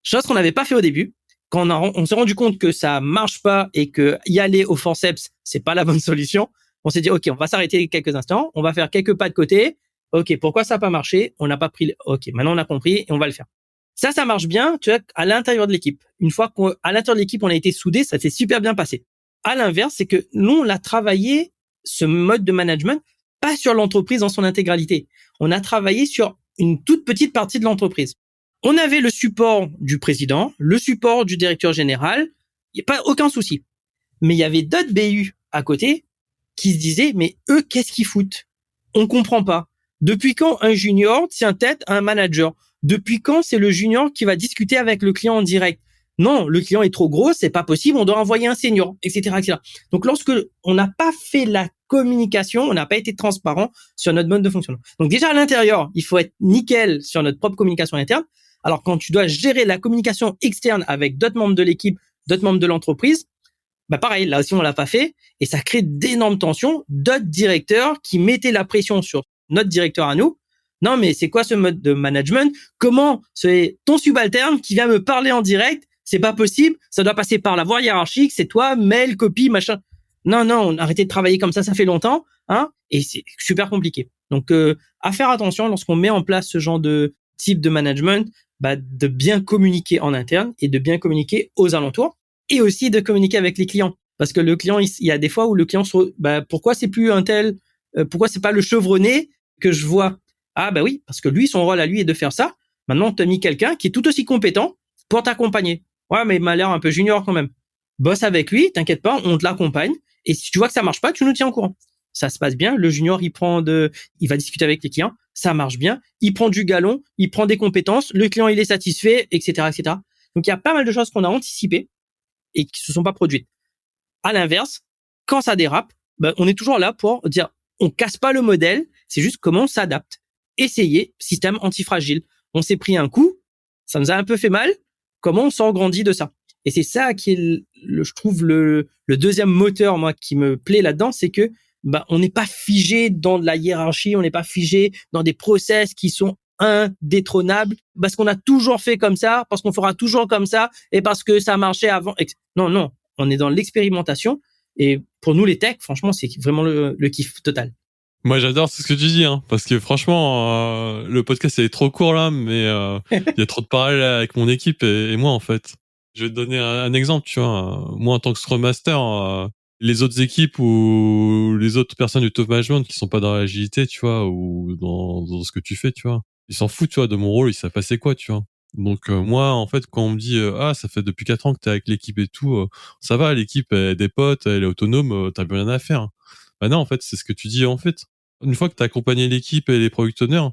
chose qu'on n'avait pas fait au début. Quand on s'est rendu compte que ça marche pas et que y aller au forceps, c'est pas la bonne solution, on s'est dit, OK, on va s'arrêter quelques instants. On va faire quelques pas de côté. OK, pourquoi ça n'a pas marché? On n'a pas pris, OK, maintenant on a compris et on va le faire. Ça marche bien, tu vois, à l'intérieur de l'équipe. Une fois qu'à l'intérieur de l'équipe, on a été soudés, ça s'est super bien passé. À l'inverse, c'est que nous, on a travaillé ce mode de management, pas sur l'entreprise dans son intégralité. On a travaillé sur une toute petite partie de l'entreprise. On avait le support du président, le support du directeur général, il n'y a pas aucun souci. Mais il y avait d'autres BU à côté qui se disaient, mais eux, qu'est-ce qu'ils foutent? On comprend pas. Depuis quand un junior tient tête à un manager? Depuis quand c'est le junior qui va discuter avec le client en direct? Non, le client est trop gros, c'est pas possible, on doit envoyer un senior, etc., etc. Donc, lorsque on n'a pas fait la communication, on n'a pas été transparent sur notre mode de fonctionnement. Donc, déjà, à l'intérieur, il faut être nickel sur notre propre communication interne. Alors, quand tu dois gérer la communication externe avec d'autres membres de l'équipe, d'autres membres de l'entreprise, pareil, là aussi, on l'a pas fait et ça crée d'énormes tensions. D'autres directeurs qui mettaient la pression sur notre directeur à nous. Non, mais c'est quoi ce mode de management? Comment c'est ton subalterne qui vient me parler en direct? C'est pas possible. Ça doit passer par la voie hiérarchique. C'est toi, mail, copie, machin. Non, on a arrêté de travailler comme ça fait longtemps, hein. Et c'est super compliqué. Donc, à faire attention lorsqu'on met en place ce genre de type de management, de bien communiquer en interne et de bien communiquer aux alentours et aussi de communiquer avec les clients. Parce que le client, il y a des fois où le client pourquoi c'est plus un tel, pourquoi c'est pas le chevronné que je vois? Ah, oui, parce que lui, son rôle à lui est de faire ça. Maintenant, tu as mis quelqu'un qui est tout aussi compétent pour t'accompagner. Ouais, mais il m'a l'air un peu junior quand même. Bosse avec lui, t'inquiète pas, on te l'accompagne. Et si tu vois que ça marche pas, tu nous tiens au courant. Ça se passe bien. Le junior, il va discuter avec les clients. Ça marche bien. Il prend du galon, il prend des compétences. Le client, il est satisfait, etc., etc. Donc, il y a pas mal de choses qu'on a anticipées et qui se sont pas produites. À l'inverse, quand ça dérape, on est toujours là pour dire, on casse pas le modèle, c'est juste comment on s'adapte. Essayer, système antifragile. On s'est pris un coup, ça nous a un peu fait mal, comment on s'en grandit de ça? Et c'est ça qui est, je trouve, le deuxième moteur, moi, qui me plaît là-dedans, c'est que, on n'est pas figé dans de la hiérarchie, on n'est pas figé dans des process qui sont indétrônables, parce qu'on a toujours fait comme ça, parce qu'on fera toujours comme ça, et parce que ça marchait avant. Non, on est dans l'expérimentation. Et pour nous, les techs, franchement, c'est vraiment le kiff total. Moi, j'adore ce que tu dis, hein, parce que franchement, le podcast est trop court là, mais il y a trop de parallèles avec mon équipe et moi en fait. Je vais te donner un exemple, tu vois. Moi, en tant que Scrum Master, les autres équipes ou les autres personnes du top management qui sont pas dans l'agilité, tu vois, ou dans ce que tu fais, tu vois, ils s'en foutent, tu vois, de mon rôle, ils savent pas c'est quoi, tu vois. Donc moi, en fait, quand on me dit ah ça fait depuis 4 ans que t'es avec l'équipe et tout, ça va, l'équipe elle a des potes, elle est autonome, t'as plus rien à faire. Bah non, en fait, c'est ce que tu dis en fait. Une fois que tu as accompagné l'équipe et les product owners,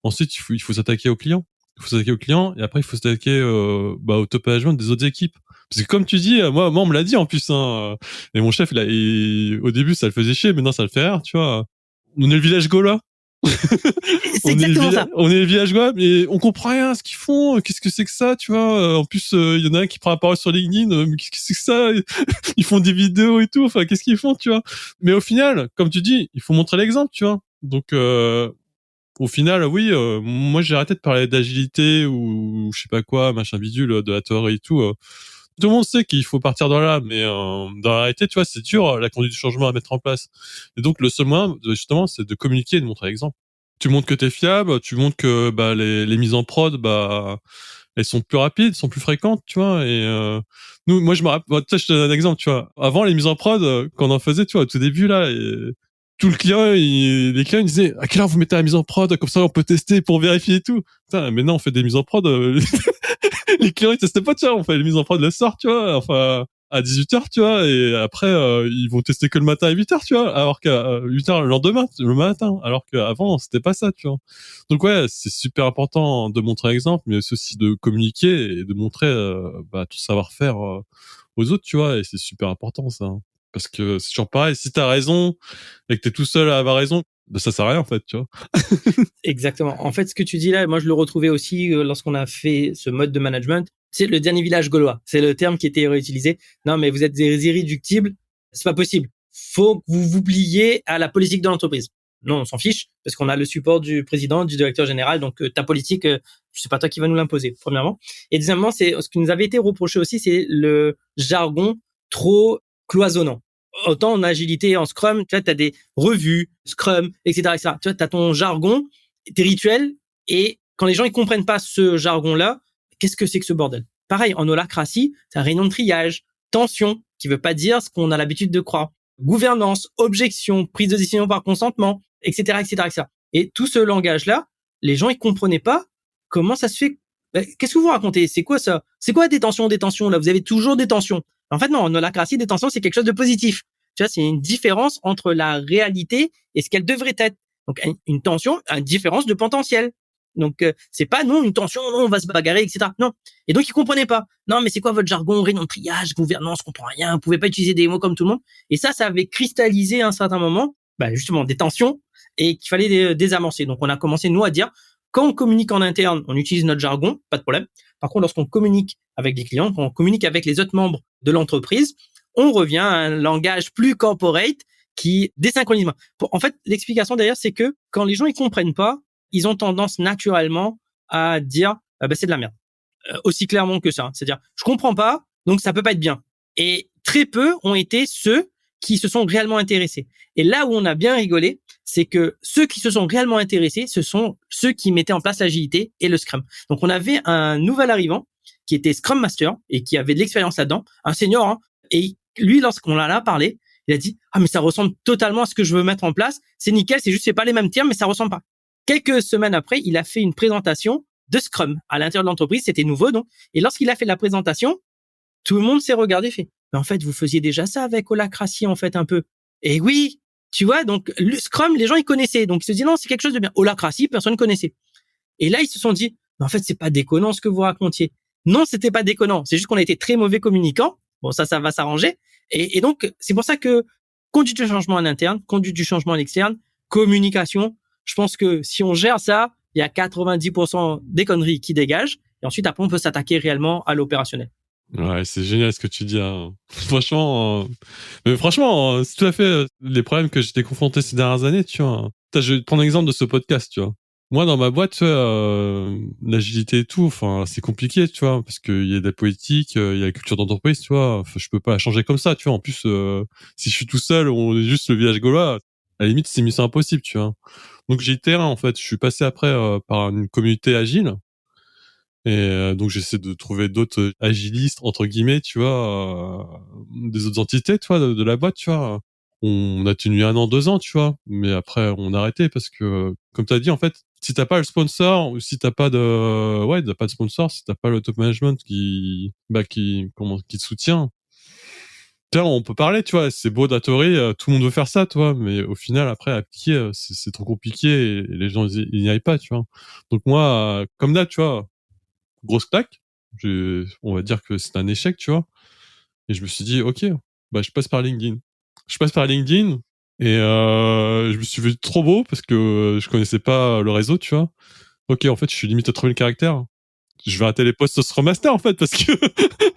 ensuite il faut s'attaquer aux clients. Il faut s'attaquer aux clients et après il faut s'attaquer au top management des autres équipes. Parce que comme tu dis, moi on me l'a dit en plus. Et mon chef, au début ça le faisait chier, maintenant ça le fait rire, tu vois. On est le village gaulois. C'est exactement ça. On est le village web et on comprend rien à ce qu'ils font. Qu'est-ce que c'est que ça, tu vois? En plus, il y en a un qui prend la parole sur LinkedIn. Mais qu'est-ce que c'est que ça? Ils font des vidéos et tout. Enfin, qu'est-ce qu'ils font, tu vois? Mais au final, comme tu dis, il faut montrer l'exemple, tu vois. Donc, au final, oui, moi j'ai arrêté de parler d'agilité ou je sais pas quoi, machin bidule, de la théorie et tout. Tout le monde sait qu'il faut partir dans là, mais dans la réalité, tu vois, c'est dur la conduite du changement à mettre en place. Et donc le seul moyen, justement, c'est de communiquer et de montrer l'exemple. Tu montres que t'es fiable, tu montres que bah les mises en prod, bah elles sont plus rapides, sont plus fréquentes, tu vois. Et moi je me rappelle, je te donne un exemple, tu vois. Avant les mises en prod, quand on en faisait, tu vois, au tout début là, et tout le client, les clients ils disaient à quelle heure vous mettez la mise en prod, comme ça on peut tester pour vérifier et tout. Putain, maintenant on fait des mises en prod. Les clients ils testent pas, tu vois, on fait les mises en prod le soir, tu vois, enfin à 18h, tu vois, et après ils vont tester que le matin à 8h, tu vois, alors qu'à 8h le lendemain, le matin, alors qu'avant c'était pas ça, tu vois. Donc ouais, c'est super important de montrer l'exemple, mais c'est aussi de communiquer et de montrer tout savoir-faire aux autres, tu vois, et c'est super important ça. Hein. Parce que c'est toujours pareil, si t'as raison et que t'es tout seul à avoir raison, bah ça sert à rien en fait, tu vois. Exactement. En fait, ce que tu dis là, moi je le retrouvais aussi lorsqu'on a fait ce mode de management. C'est le dernier village gaulois. C'est le terme qui était réutilisé. Non, mais vous êtes des irréductibles. C'est pas possible. Faut que vous vous pliez à la politique de l'entreprise. Non, on s'en fiche parce qu'on a le support du président, du directeur général. Donc ta politique, c'est pas toi qui va nous l'imposer. Premièrement. Et deuxièmement, c'est ce qui nous avait été reproché aussi, c'est le jargon trop cloisonnant. Autant en agilité, en Scrum, tu vois, t'as des revues, Scrum, etc., etc. Tu vois, t'as ton jargon, tes rituels, et quand les gens ils comprennent pas ce jargon-là, qu'est-ce que c'est que ce bordel? Pareil, en holacratie, c'est un réunion de triage, tension, qui veut pas dire ce qu'on a l'habitude de croire, gouvernance, objection, prise de décision par consentement, etc., etc., etc. Et tout ce langage-là, les gens ils comprenaient pas comment ça se fait. Qu'est-ce que vous racontez? C'est quoi ça? C'est quoi des tensions, là? Vous avez toujours des tensions. En fait, non, en holacratie, des tensions, c'est quelque chose de positif. Tu vois, c'est une différence entre la réalité et ce qu'elle devrait être. Donc, une tension, une différence de potentiel. Donc, c'est pas, non, une tension, non, on va se bagarrer, etc. Non. Et donc, ils comprenaient pas. Non, mais c'est quoi votre jargon, réunion de triage, gouvernance, on comprend rien, vous pouvez pas utiliser des mots comme tout le monde. Et ça avait cristallisé à un certain moment, justement, des tensions et qu'il fallait désamorcer. Donc, on a commencé, nous, à dire, quand on communique en interne, on utilise notre jargon, pas de problème. Par contre, lorsqu'on communique avec des clients, quand on communique avec les autres membres de l'entreprise, on revient à un langage plus corporate qui désynchronise. En fait, l'explication derrière, c'est que quand les gens ils comprennent pas, ils ont tendance naturellement à dire c'est de la merde. Aussi clairement que ça. C'est-à-dire, je comprends pas, donc ça peut pas être bien. Et très peu ont été ceux qui se sont réellement intéressés. Et là où on a bien rigolé, c'est que ceux qui se sont réellement intéressés, ce sont ceux qui mettaient en place l'agilité et le Scrum. Donc on avait un nouvel arrivant qui était Scrum Master et qui avait de l'expérience là-dedans, un senior, hein, et lui, lorsqu'on en a parlé, il a dit « Ah, mais ça ressemble totalement à ce que je veux mettre en place. C'est nickel, c'est juste, c'est pas les mêmes termes, mais ça ressemble pas. » Quelques semaines après, il a fait une présentation de Scrum à l'intérieur de l'entreprise. C'était nouveau, donc. Et lorsqu'il a fait la présentation, tout le monde s'est regardé, fait « Mais en fait, vous faisiez déjà ça avec Holacracy, en fait, un peu. » Et oui, tu vois, donc le Scrum, les gens, ils connaissaient. Donc, ils se disaient « Non, c'est quelque chose de bien. » Holacracy, personne ne connaissait. Et là, ils se sont dit « Mais en fait, c'est pas déconnant ce que vous racontiez. » Non, c'était pas déconnant. C'est juste qu'on a été très mauvais communicants. Bon, ça va s'arranger. Et donc, c'est pour ça que conduite du changement en interne, conduite du changement à l'externe, communication, je pense que si on gère ça, il y a 90% des conneries qui dégagent. Et ensuite, après, on peut s'attaquer réellement à l'opérationnel. Ouais, c'est génial ce que tu dis. Hein. Franchement, mais franchement, c'est tout à fait les problèmes que j'étais confronté ces dernières années, tu vois. Je vais te prendre l'exemple de ce podcast, tu vois. Moi, dans ma boîte, tu vois, l'agilité et tout, enfin, c'est compliqué, tu vois, parce qu'il y a de la politique, il y a la culture d'entreprise, tu vois. Enfin, je peux pas la changer comme ça, tu vois. En plus, si je suis tout seul, on est juste le village gaulois. À la limite, c'est mission impossible, tu vois. Donc j'ai été en fait, je suis passé après par une communauté agile et donc j'essaie de trouver d'autres agilistes entre guillemets, tu vois, des autres entités, tu vois, de la boîte, tu vois. On a tenu 1 an, 2 ans, tu vois, mais après on a arrêté parce que, comme tu as dit, en fait, si t'as pas le sponsor ou si t'as pas t'as pas de sponsor, si t'as pas le top management qui te soutient, tiens, on peut parler, tu vois, c'est beau d'Atori, tout le monde veut faire ça, tu vois, mais au final, après, appliquer, c'est trop compliqué et les gens, ils n'y arrivent pas, tu vois. Donc moi, comme d'hab, tu vois, grosse claque, on va dire que c'est un échec, tu vois. Et je me suis dit, ok, bah, je passe par LinkedIn. Je passe par LinkedIn et je me suis vu trop beau parce que je connaissais pas le réseau, tu vois. Ok, en fait, je suis limite à 3000 caractères. Je vais rater les posts Scrum Master, en fait, parce que,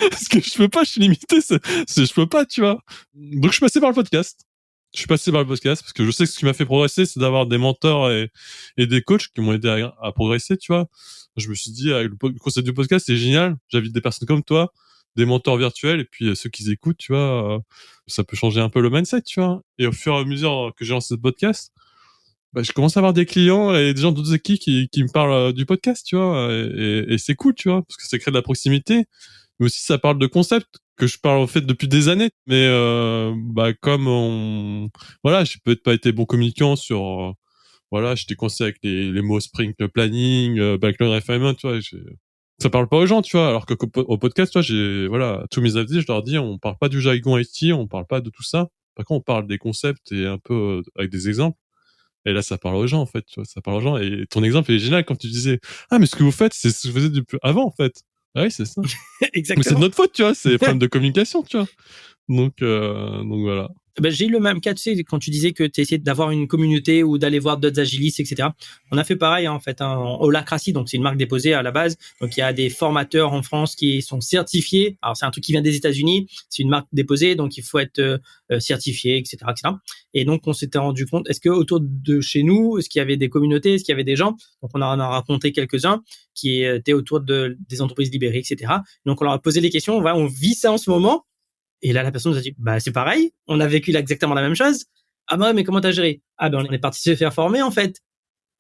parce que je peux pas, je suis limité, je peux pas, tu vois. Donc, je suis passé par le podcast. Je suis passé par le podcast parce que je sais que ce qui m'a fait progresser, c'est d'avoir des mentors et des coachs qui m'ont aidé à progresser, tu vois. Je me suis dit, le concept du podcast, c'est génial. J'invite des personnes comme toi, des mentors virtuels, et puis ceux qui écoutent, tu vois, ça peut changer un peu le mindset, tu vois. Et au fur et à mesure que j'ai lancé ce podcast, bah, je commence à avoir des clients et des gens d'autres équipes qui me parlent du podcast, tu vois, et c'est cool, tu vois, parce que ça crée de la proximité, mais aussi ça parle de concepts que je parle en fait depuis des années, mais bah comme voilà, j'ai peut-être pas été bon communicant sur, voilà, j'étais coincé avec les mots sprint planning, backlog refinement, tu vois, ça parle pas aux gens, tu vois, alors que au podcast, tu vois, voilà, tous mes avis, je leur dis, on parle pas du jargon IT, on parle pas de tout ça. Par contre, on parle des concepts et un peu avec des exemples. Et là, ça parle aux gens, en fait, tu vois, ça parle aux gens. Et ton exemple est génial quand tu disais, ah, mais ce que vous faites, c'est ce que je faisais depuis avant, en fait. Ah oui, c'est ça. Mais c'est de Exactement. notre faute, tu vois, c'est des problèmes de communication, tu vois. Donc voilà. Ben, j'ai eu le même cas, tu sais, quand tu disais que tu essayais d'avoir une communauté ou d'aller voir d'autres agilistes, etc. On a fait pareil, hein, en fait, hein, en Holacracy, donc c'est une marque déposée à la base. Donc il y a des formateurs en France qui sont certifiés. Alors c'est un truc qui vient des États-Unis, c'est une marque déposée, donc il faut être certifié, etc., etc. Et donc on s'était rendu compte, est-ce que autour de chez nous, est-ce qu'il y avait des communautés, est-ce qu'il y avait des gens? Donc on en a raconté quelques-uns qui étaient autour des entreprises libérées, etc. Donc on leur a posé les questions. Voilà, on vit ça en ce moment. Et là, la personne nous a dit, bah, c'est pareil. On a vécu exactement la même chose. Ah, bah, mais comment t'as géré? Ah, ben, on est parti se faire former, en fait.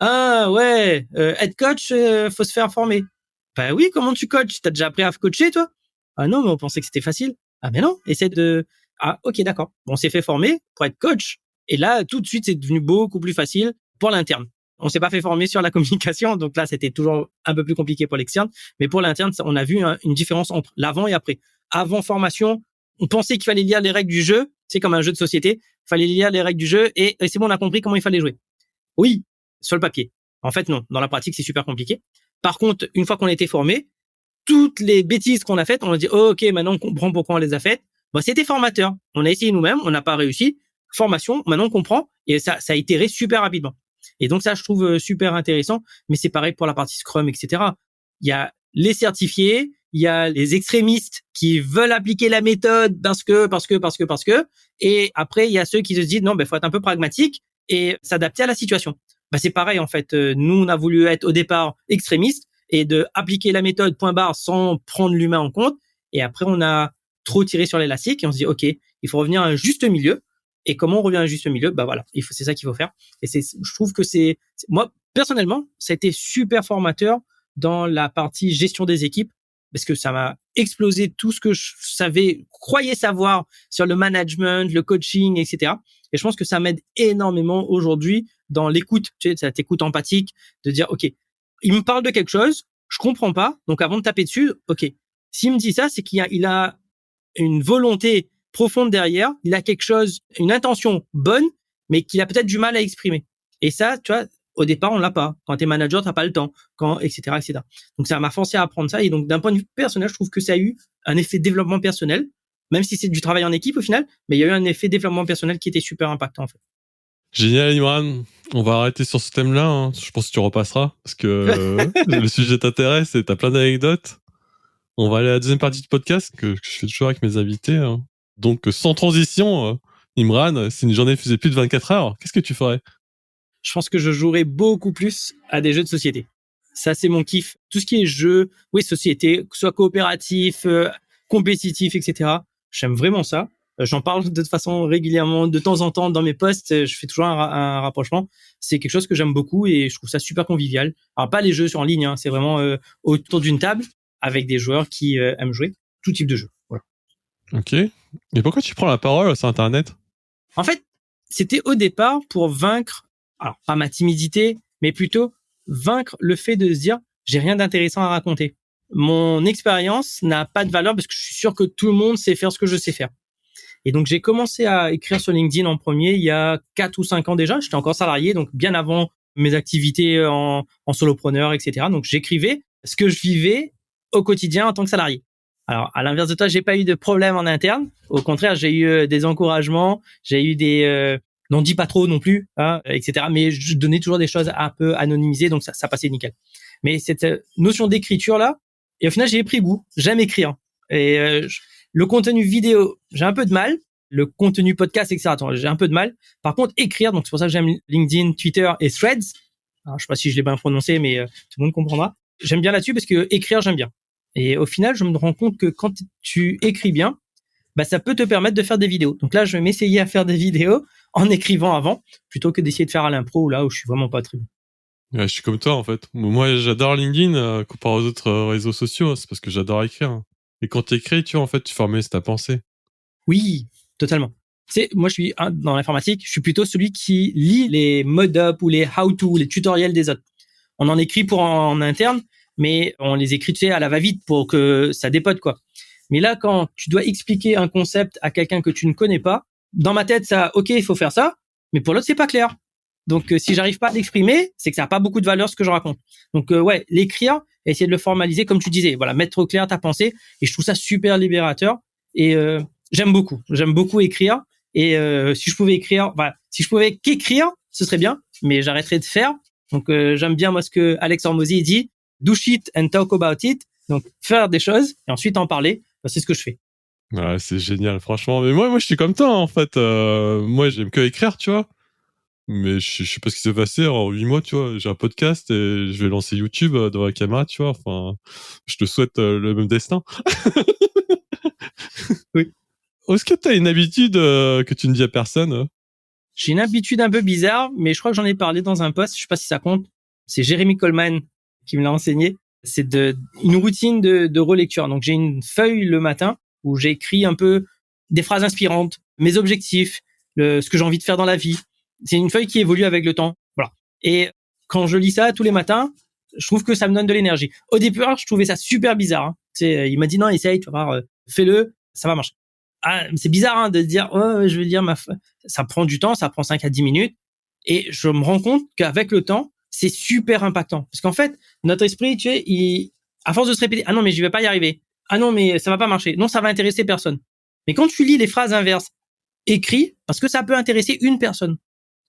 Ah, ouais, être coach, faut se faire former. Bah oui, comment tu coaches? T'as déjà appris à coacher, toi? Ah non, mais on pensait que c'était facile. Ah, mais non, essaie de... Ah, ok, d'accord. Bon, on s'est fait former pour être coach. Et là, tout de suite, c'est devenu beaucoup plus facile pour l'interne. On s'est pas fait former sur la communication, donc là, c'était toujours un peu plus compliqué pour l'externe. Mais pour l'interne, on a vu une différence entre l'avant et après. Avant formation, on pensait qu'il fallait lire les règles du jeu. C'est comme un jeu de société. Il fallait lire les règles du jeu et c'est bon, on a compris comment il fallait jouer. Oui, sur le papier. En fait, non. Dans la pratique, c'est super compliqué. Par contre, une fois qu'on a été formé, toutes les bêtises qu'on a faites, on a dit, oh, ok, maintenant on comprend pourquoi on les a faites. Bon, c'était formateur. On a essayé nous-mêmes, on n'a pas réussi. Formation, maintenant on comprend et ça a itéré super rapidement. Et donc ça, je trouve super intéressant. Mais c'est pareil pour la partie Scrum, etc. Il y a les certifiés, il y a les extrémistes qui veulent appliquer la méthode parce que. Et après, il y a ceux qui se disent, non, ben, faut être un peu pragmatique et s'adapter à la situation. Ben, c'est pareil, en fait. Nous, on a voulu être au départ extrémistes et de appliquer la méthode point barre sans prendre l'humain en compte. Et après, on a trop tiré sur l'élastique et on se dit, OK, il faut revenir à un juste milieu. Et comment on revient à un juste milieu? Bah voilà, c'est ça qu'il faut faire. Et je trouve que moi, personnellement, ça a été super formateur dans la partie gestion des équipes parce que ça m'a explosé tout ce que je croyais savoir sur le management, le coaching, etc. Et je pense que ça m'aide énormément aujourd'hui dans l'écoute, tu sais, cette écoute empathique, de dire, OK, il me parle de quelque chose, je comprends pas, donc avant de taper dessus, OK, s'il me dit ça, c'est qu'il a une volonté profonde derrière, il a quelque chose, une intention bonne, mais qu'il a peut-être du mal à exprimer. Et ça, tu vois, au départ, on l'a pas. Quand t'es manager, t'as pas le temps. Etc., etc. Donc, ça m'a forcé à apprendre ça. Et donc, d'un point de vue personnel, je trouve que ça a eu un effet développement personnel, même si c'est du travail en équipe au final, mais il y a eu un effet développement personnel qui était super impactant, en fait. Génial, Imran. On va arrêter sur ce thème-là, hein. Je pense que tu repasseras parce que le sujet t'intéresse et t'as plein d'anecdotes. On va aller à la deuxième partie du podcast que je fais toujours avec mes invités, hein. Donc, sans transition, Imran, si une journée faisait plus de 24 heures, qu'est-ce que tu ferais? Je pense que je jouerais beaucoup plus à des jeux de société. Ça, c'est mon kiff. Tout ce qui est jeu, oui, société, que ce soit coopératif, compétitif, etc. J'aime vraiment ça. J'en parle de toute façon régulièrement, de temps en temps dans mes posts. Je fais toujours un rapprochement. C'est quelque chose que j'aime beaucoup et je trouve ça super convivial. Alors pas les jeux en ligne, hein, c'est vraiment autour d'une table avec des joueurs qui aiment jouer tout type de jeu. Voilà. Ok. Et pourquoi tu prends la parole sur Internet? En fait, c'était au départ pour vaincre, alors pas ma timidité, mais plutôt vaincre le fait de se dire j'ai rien d'intéressant à raconter. Mon expérience n'a pas de valeur parce que je suis sûr que tout le monde sait faire ce que je sais faire. Et donc, j'ai commencé à écrire sur LinkedIn en premier il y a 4 ou 5 ans déjà. J'étais encore salarié, donc bien avant mes activités en solopreneur, etc. Donc, j'écrivais ce que je vivais au quotidien en tant que salarié. Alors, à l'inverse de toi, j'ai pas eu de problème en interne. Au contraire, j'ai eu des encouragements, j'ai eu des n'en dis pas trop non plus, hein, etc. Mais je donnais toujours des choses un peu anonymisées, donc ça passait nickel. Mais cette notion d'écriture là, et au final, j'ai pris goût. J'aime écrire. Et le contenu vidéo, j'ai un peu de mal. Le contenu podcast, etc., j'ai un peu de mal. Par contre, écrire, donc c'est pour ça que j'aime LinkedIn, Twitter et Threads. Alors, je sais pas si je l'ai bien prononcé, mais tout le monde comprendra. J'aime bien là-dessus parce que écrire, j'aime bien. Et au final, je me rends compte que quand tu écris bien, bah, ça peut te permettre de faire des vidéos. Donc là, je vais m'essayer à faire des vidéos en écrivant avant, plutôt que d'essayer de faire à l'impro, là où je suis vraiment pas très bon. Ouais, je suis comme toi, en fait. Moi, j'adore LinkedIn comparé aux autres réseaux sociaux. C'est parce que j'adore écrire. Et quand tu écris, tu vois, en fait, tu formalises ta pensée. Oui, totalement. Moi, je suis dans l'informatique, je suis plutôt celui qui lit les mod-up ou les how-to, les tutoriels des autres. On en écrit pour en interne, mais on les écrit, tu sais, à la va-vite pour que ça dépote, quoi. Mais là, quand tu dois expliquer un concept à quelqu'un que tu ne connais pas, dans ma tête, ça, ok, il faut faire ça, mais pour l'autre, c'est pas clair. Donc, si j'arrive pas à l'exprimer, c'est que ça a pas beaucoup de valeur ce que je raconte. Donc, ouais, l'écrire, essayer de le formaliser, comme tu disais, voilà, mettre au clair ta pensée, et je trouve ça super libérateur. Et j'aime beaucoup écrire. Et si je pouvais écrire, voilà, si je pouvais qu'écrire, ce serait bien, mais j'arrêterais de faire. Donc, j'aime bien moi ce que Alex Hormozy dit, do shit and talk about it. Donc, faire des choses et ensuite en parler. C'est ce que je fais. Ouais, c'est génial, franchement. Mais moi, je suis comme toi, en fait. Moi, j'aime que écrire, tu vois. Mais je sais pas ce qui s'est passé en 8 mois, tu vois. J'ai un podcast et je vais lancer YouTube devant la caméra, tu vois. Enfin, je te souhaite le même destin. Oui. Est-ce que t'as une habitude que tu ne dis à personne? J'ai une habitude un peu bizarre, mais je crois que j'en ai parlé dans un post. Je sais pas si ça compte. C'est Jeremy Coleman qui me l'a enseigné. C'est une routine de relecture. Donc, j'ai une feuille le matin où j'écris un peu des phrases inspirantes, mes objectifs, ce que j'ai envie de faire dans la vie. C'est une feuille qui évolue avec le temps. Voilà. Et quand je lis ça tous les matins, je trouve que ça me donne de l'énergie. Au début, je trouvais ça super bizarre. Hein. Il m'a dit non, essaye, tu vas voir, fais-le, ça va marcher. Ah, c'est bizarre hein, de dire, oh, je vais lire ça prend du temps, ça prend 5 à 10 minutes. Et je me rends compte qu'avec le temps, c'est super impactant. Parce qu'en fait, notre esprit, tu sais, à force de se répéter, ah non, mais je vais pas y arriver. Ah non, mais ça va pas marcher. Non, ça va intéresser personne. Mais quand tu lis les phrases inverses, écris, parce que ça peut intéresser une personne.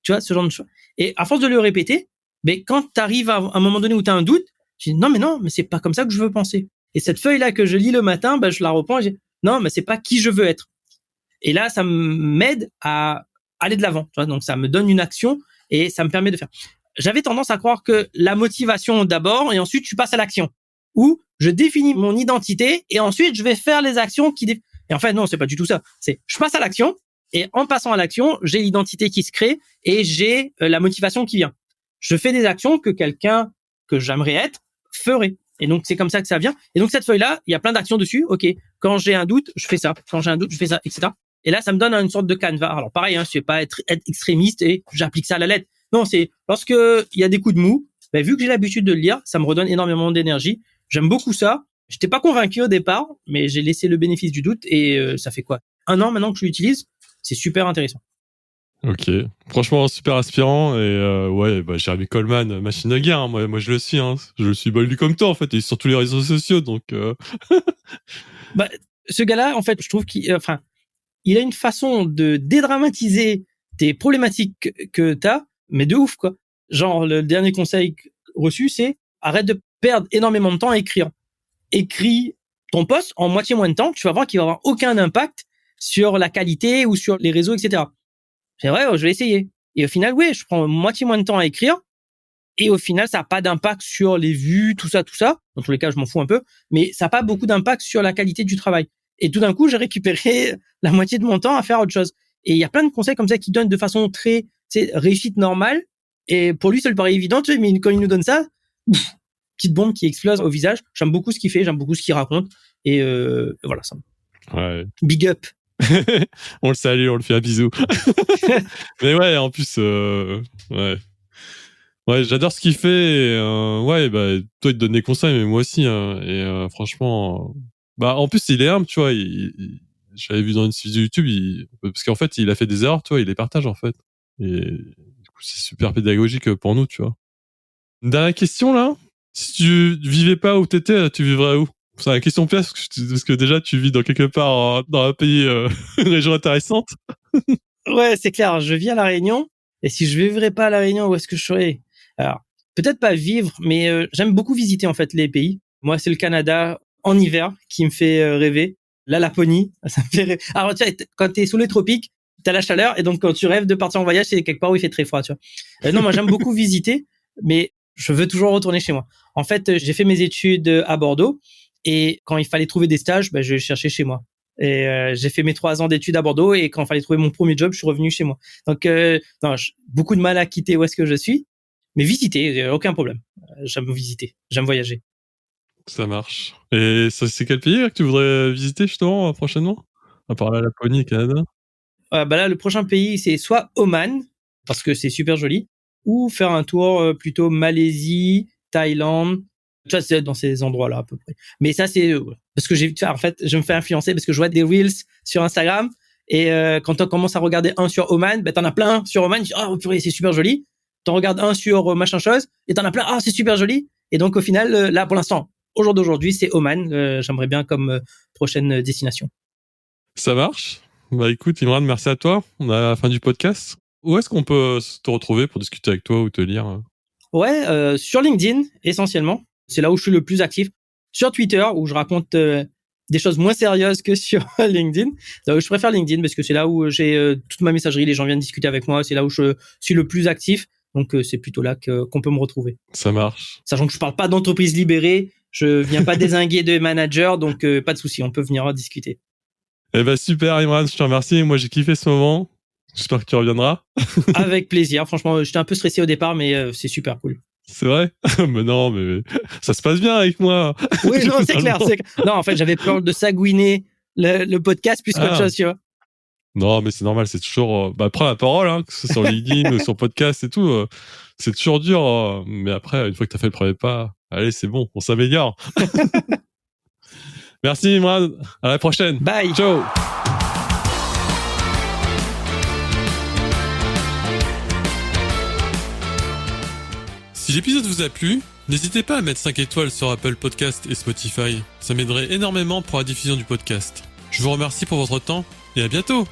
Tu vois, ce genre de choses. Et à force de le répéter, mais quand tu arrives à un moment donné où tu as un doute, tu dis non, mais c'est pas comme ça que je veux penser. Et cette feuille-là que je lis le matin, je la reprends et je dis non, mais c'est pas qui je veux être. Et là, ça m'aide à aller de l'avant. Tu vois, donc ça me donne une action et ça me permet de faire. J'avais tendance à croire que la motivation d'abord et ensuite tu passes à l'action. Ou je définis mon identité et ensuite je vais faire les actions Et en fait, non, c'est pas du tout ça. C'est je passe à l'action et en passant à l'action, j'ai l'identité qui se crée et j'ai la motivation qui vient. Je fais des actions que quelqu'un que j'aimerais être ferait. Et donc, c'est comme ça que ça vient. Et donc, cette feuille-là, il y a plein d'actions dessus. OK, quand j'ai un doute, je fais ça. Quand j'ai un doute, je fais ça, etc. Et là, ça me donne une sorte de canevas. Alors, pareil, je ne vais pas être extrémiste et j'applique ça à la lettre. Non, c'est lorsque il y a des coups de mou, vu que j'ai l'habitude de le lire, ça me redonne énormément d'énergie. J'aime beaucoup ça. J'étais pas convaincu au départ, mais j'ai laissé le bénéfice du doute et ça fait quoi 1 an maintenant que je l'utilise. C'est super intéressant. Ok, franchement super inspirant et ouais, Jeremy Coleman, machine de guerre, hein. Moi je le suis, hein. Je le suis lu comme toi en fait, et sur tous les réseaux sociaux donc. Ce gars-là, en fait, je trouve qu'il a une façon de dédramatiser tes problématiques que t'as, mais de ouf quoi. Genre le dernier conseil reçu, c'est arrête de perdre énormément de temps à écrire. Écris ton post en moitié moins de temps, tu vas voir qu'il va avoir aucun impact sur la qualité ou sur les réseaux, etc. C'est vrai, je vais essayer. Et au final, oui, je prends moitié moins de temps à écrire. Et au final, ça n'a pas d'impact sur les vues, tout ça. Dans tous les cas, je m'en fous un peu. Mais ça n'a pas beaucoup d'impact sur la qualité du travail. Et tout d'un coup, j'ai récupéré la moitié de mon temps à faire autre chose. Et il y a plein de conseils comme ça qui donnent de façon très, réussite normale. Et pour lui, ça lui paraît évident, mais quand il nous donne ça, petite bombe qui explose au visage. J'aime beaucoup ce qu'il fait, j'aime beaucoup ce qu'il raconte. Et voilà, ça. Ouais. Big up. On le salue, on le fait un bisou. Mais ouais, en plus, ouais. Ouais, j'adore ce qu'il fait. Ouais, bah, toi, il te donne des conseils, mais moi aussi. Hein, et franchement, bah, en plus, il est humble, tu vois. J'avais vu dans une vidéo YouTube, parce qu'en fait, il a fait des erreurs, tu vois, il les partage, en fait. Et du coup, c'est super pédagogique pour nous, tu vois. Une dernière question, là. Si tu vivais pas où t'étais, tu vivrais où? C'est une question pièce, parce que déjà, tu vis dans quelque part dans un pays, une région intéressante. Ouais, c'est clair. Je vis à La Réunion. Et si je vivrais pas à La Réunion, où est-ce que je serais? Alors, peut-être pas vivre, mais j'aime beaucoup visiter en fait les pays. Moi, c'est le Canada en hiver qui me fait rêver. La Laponie, ça me fait rêver. Alors, tu vois, quand t'es sous les tropiques, t'as la chaleur, et donc quand tu rêves de partir en voyage, c'est quelque part où il fait très froid, tu vois. Non, moi, j'aime beaucoup visiter, mais je veux toujours retourner chez moi. En fait, j'ai fait mes études à Bordeaux, et quand il fallait trouver des stages, je cherchais chez moi. Et j'ai fait mes 3 ans d'études à Bordeaux, et quand il fallait trouver mon premier job, je suis revenu chez moi. Donc, non, beaucoup de mal à quitter où est-ce que je suis. Mais visiter, aucun problème. J'aime visiter, j'aime voyager. Ça marche. Et c'est quel pays là, que tu voudrais visiter justement prochainement? À part la Laponie et le Canada? Là, le prochain pays, c'est soit Oman, parce que c'est super joli, ou faire un tour plutôt Malaisie, Thaïlande. Tu vois, c'est dans ces endroits-là à peu près. Mais ça, c'est parce que en fait, je me fais influencer parce que je vois des reels sur Instagram, et quand on commence à regarder un sur Oman, t'en as plein sur Oman. Tu dis, oh purée, c'est super joli. T'en regardes un sur machin chose, et t'en as plein. Ah, c'est super joli. Et donc au final, là pour l'instant, au jour d'aujourd'hui, c'est Oman. J'aimerais bien comme prochaine destination. Ça marche. Bah écoute, Imran, merci à toi. On est à la fin du podcast. Où est-ce qu'on peut te retrouver pour discuter avec toi ou te lire? Ouais, sur LinkedIn essentiellement. C'est là où je suis le plus actif. Sur Twitter, où je raconte des choses moins sérieuses que sur LinkedIn. Je préfère LinkedIn parce que c'est là où j'ai toute ma messagerie, les gens viennent discuter avec moi, c'est là où je suis le plus actif. Donc c'est plutôt là qu'on peut me retrouver. Ça marche. Sachant que je parle pas d'entreprise libérée, je viens pas dézinguer de manager, donc pas de souci, on peut venir discuter. Eh ben super, Imran, je te remercie. Moi, j'ai kiffé ce moment. J'espère que tu reviendras. Avec plaisir. Franchement, j'étais un peu stressé au départ, mais c'est super cool. C'est vrai? Mais non, mais ça se passe bien avec moi. Oui, non, c'est clair. Non, en fait, j'avais peur de sagouiner le podcast plus qu'autre chose, tu vois. Non, mais c'est normal, c'est toujours... prends la parole, hein, que ce soit sur LinkedIn ou sur podcast et tout. C'est toujours dur, mais après, une fois que tu as fait le premier pas, allez, c'est bon, on s'améliore. Merci, Imran. À la prochaine. Bye. Ciao. Si l'épisode vous a plu, n'hésitez pas à mettre 5 étoiles sur Apple Podcast et Spotify. Ça m'aiderait énormément pour la diffusion du podcast. Je vous remercie pour votre temps et à bientôt.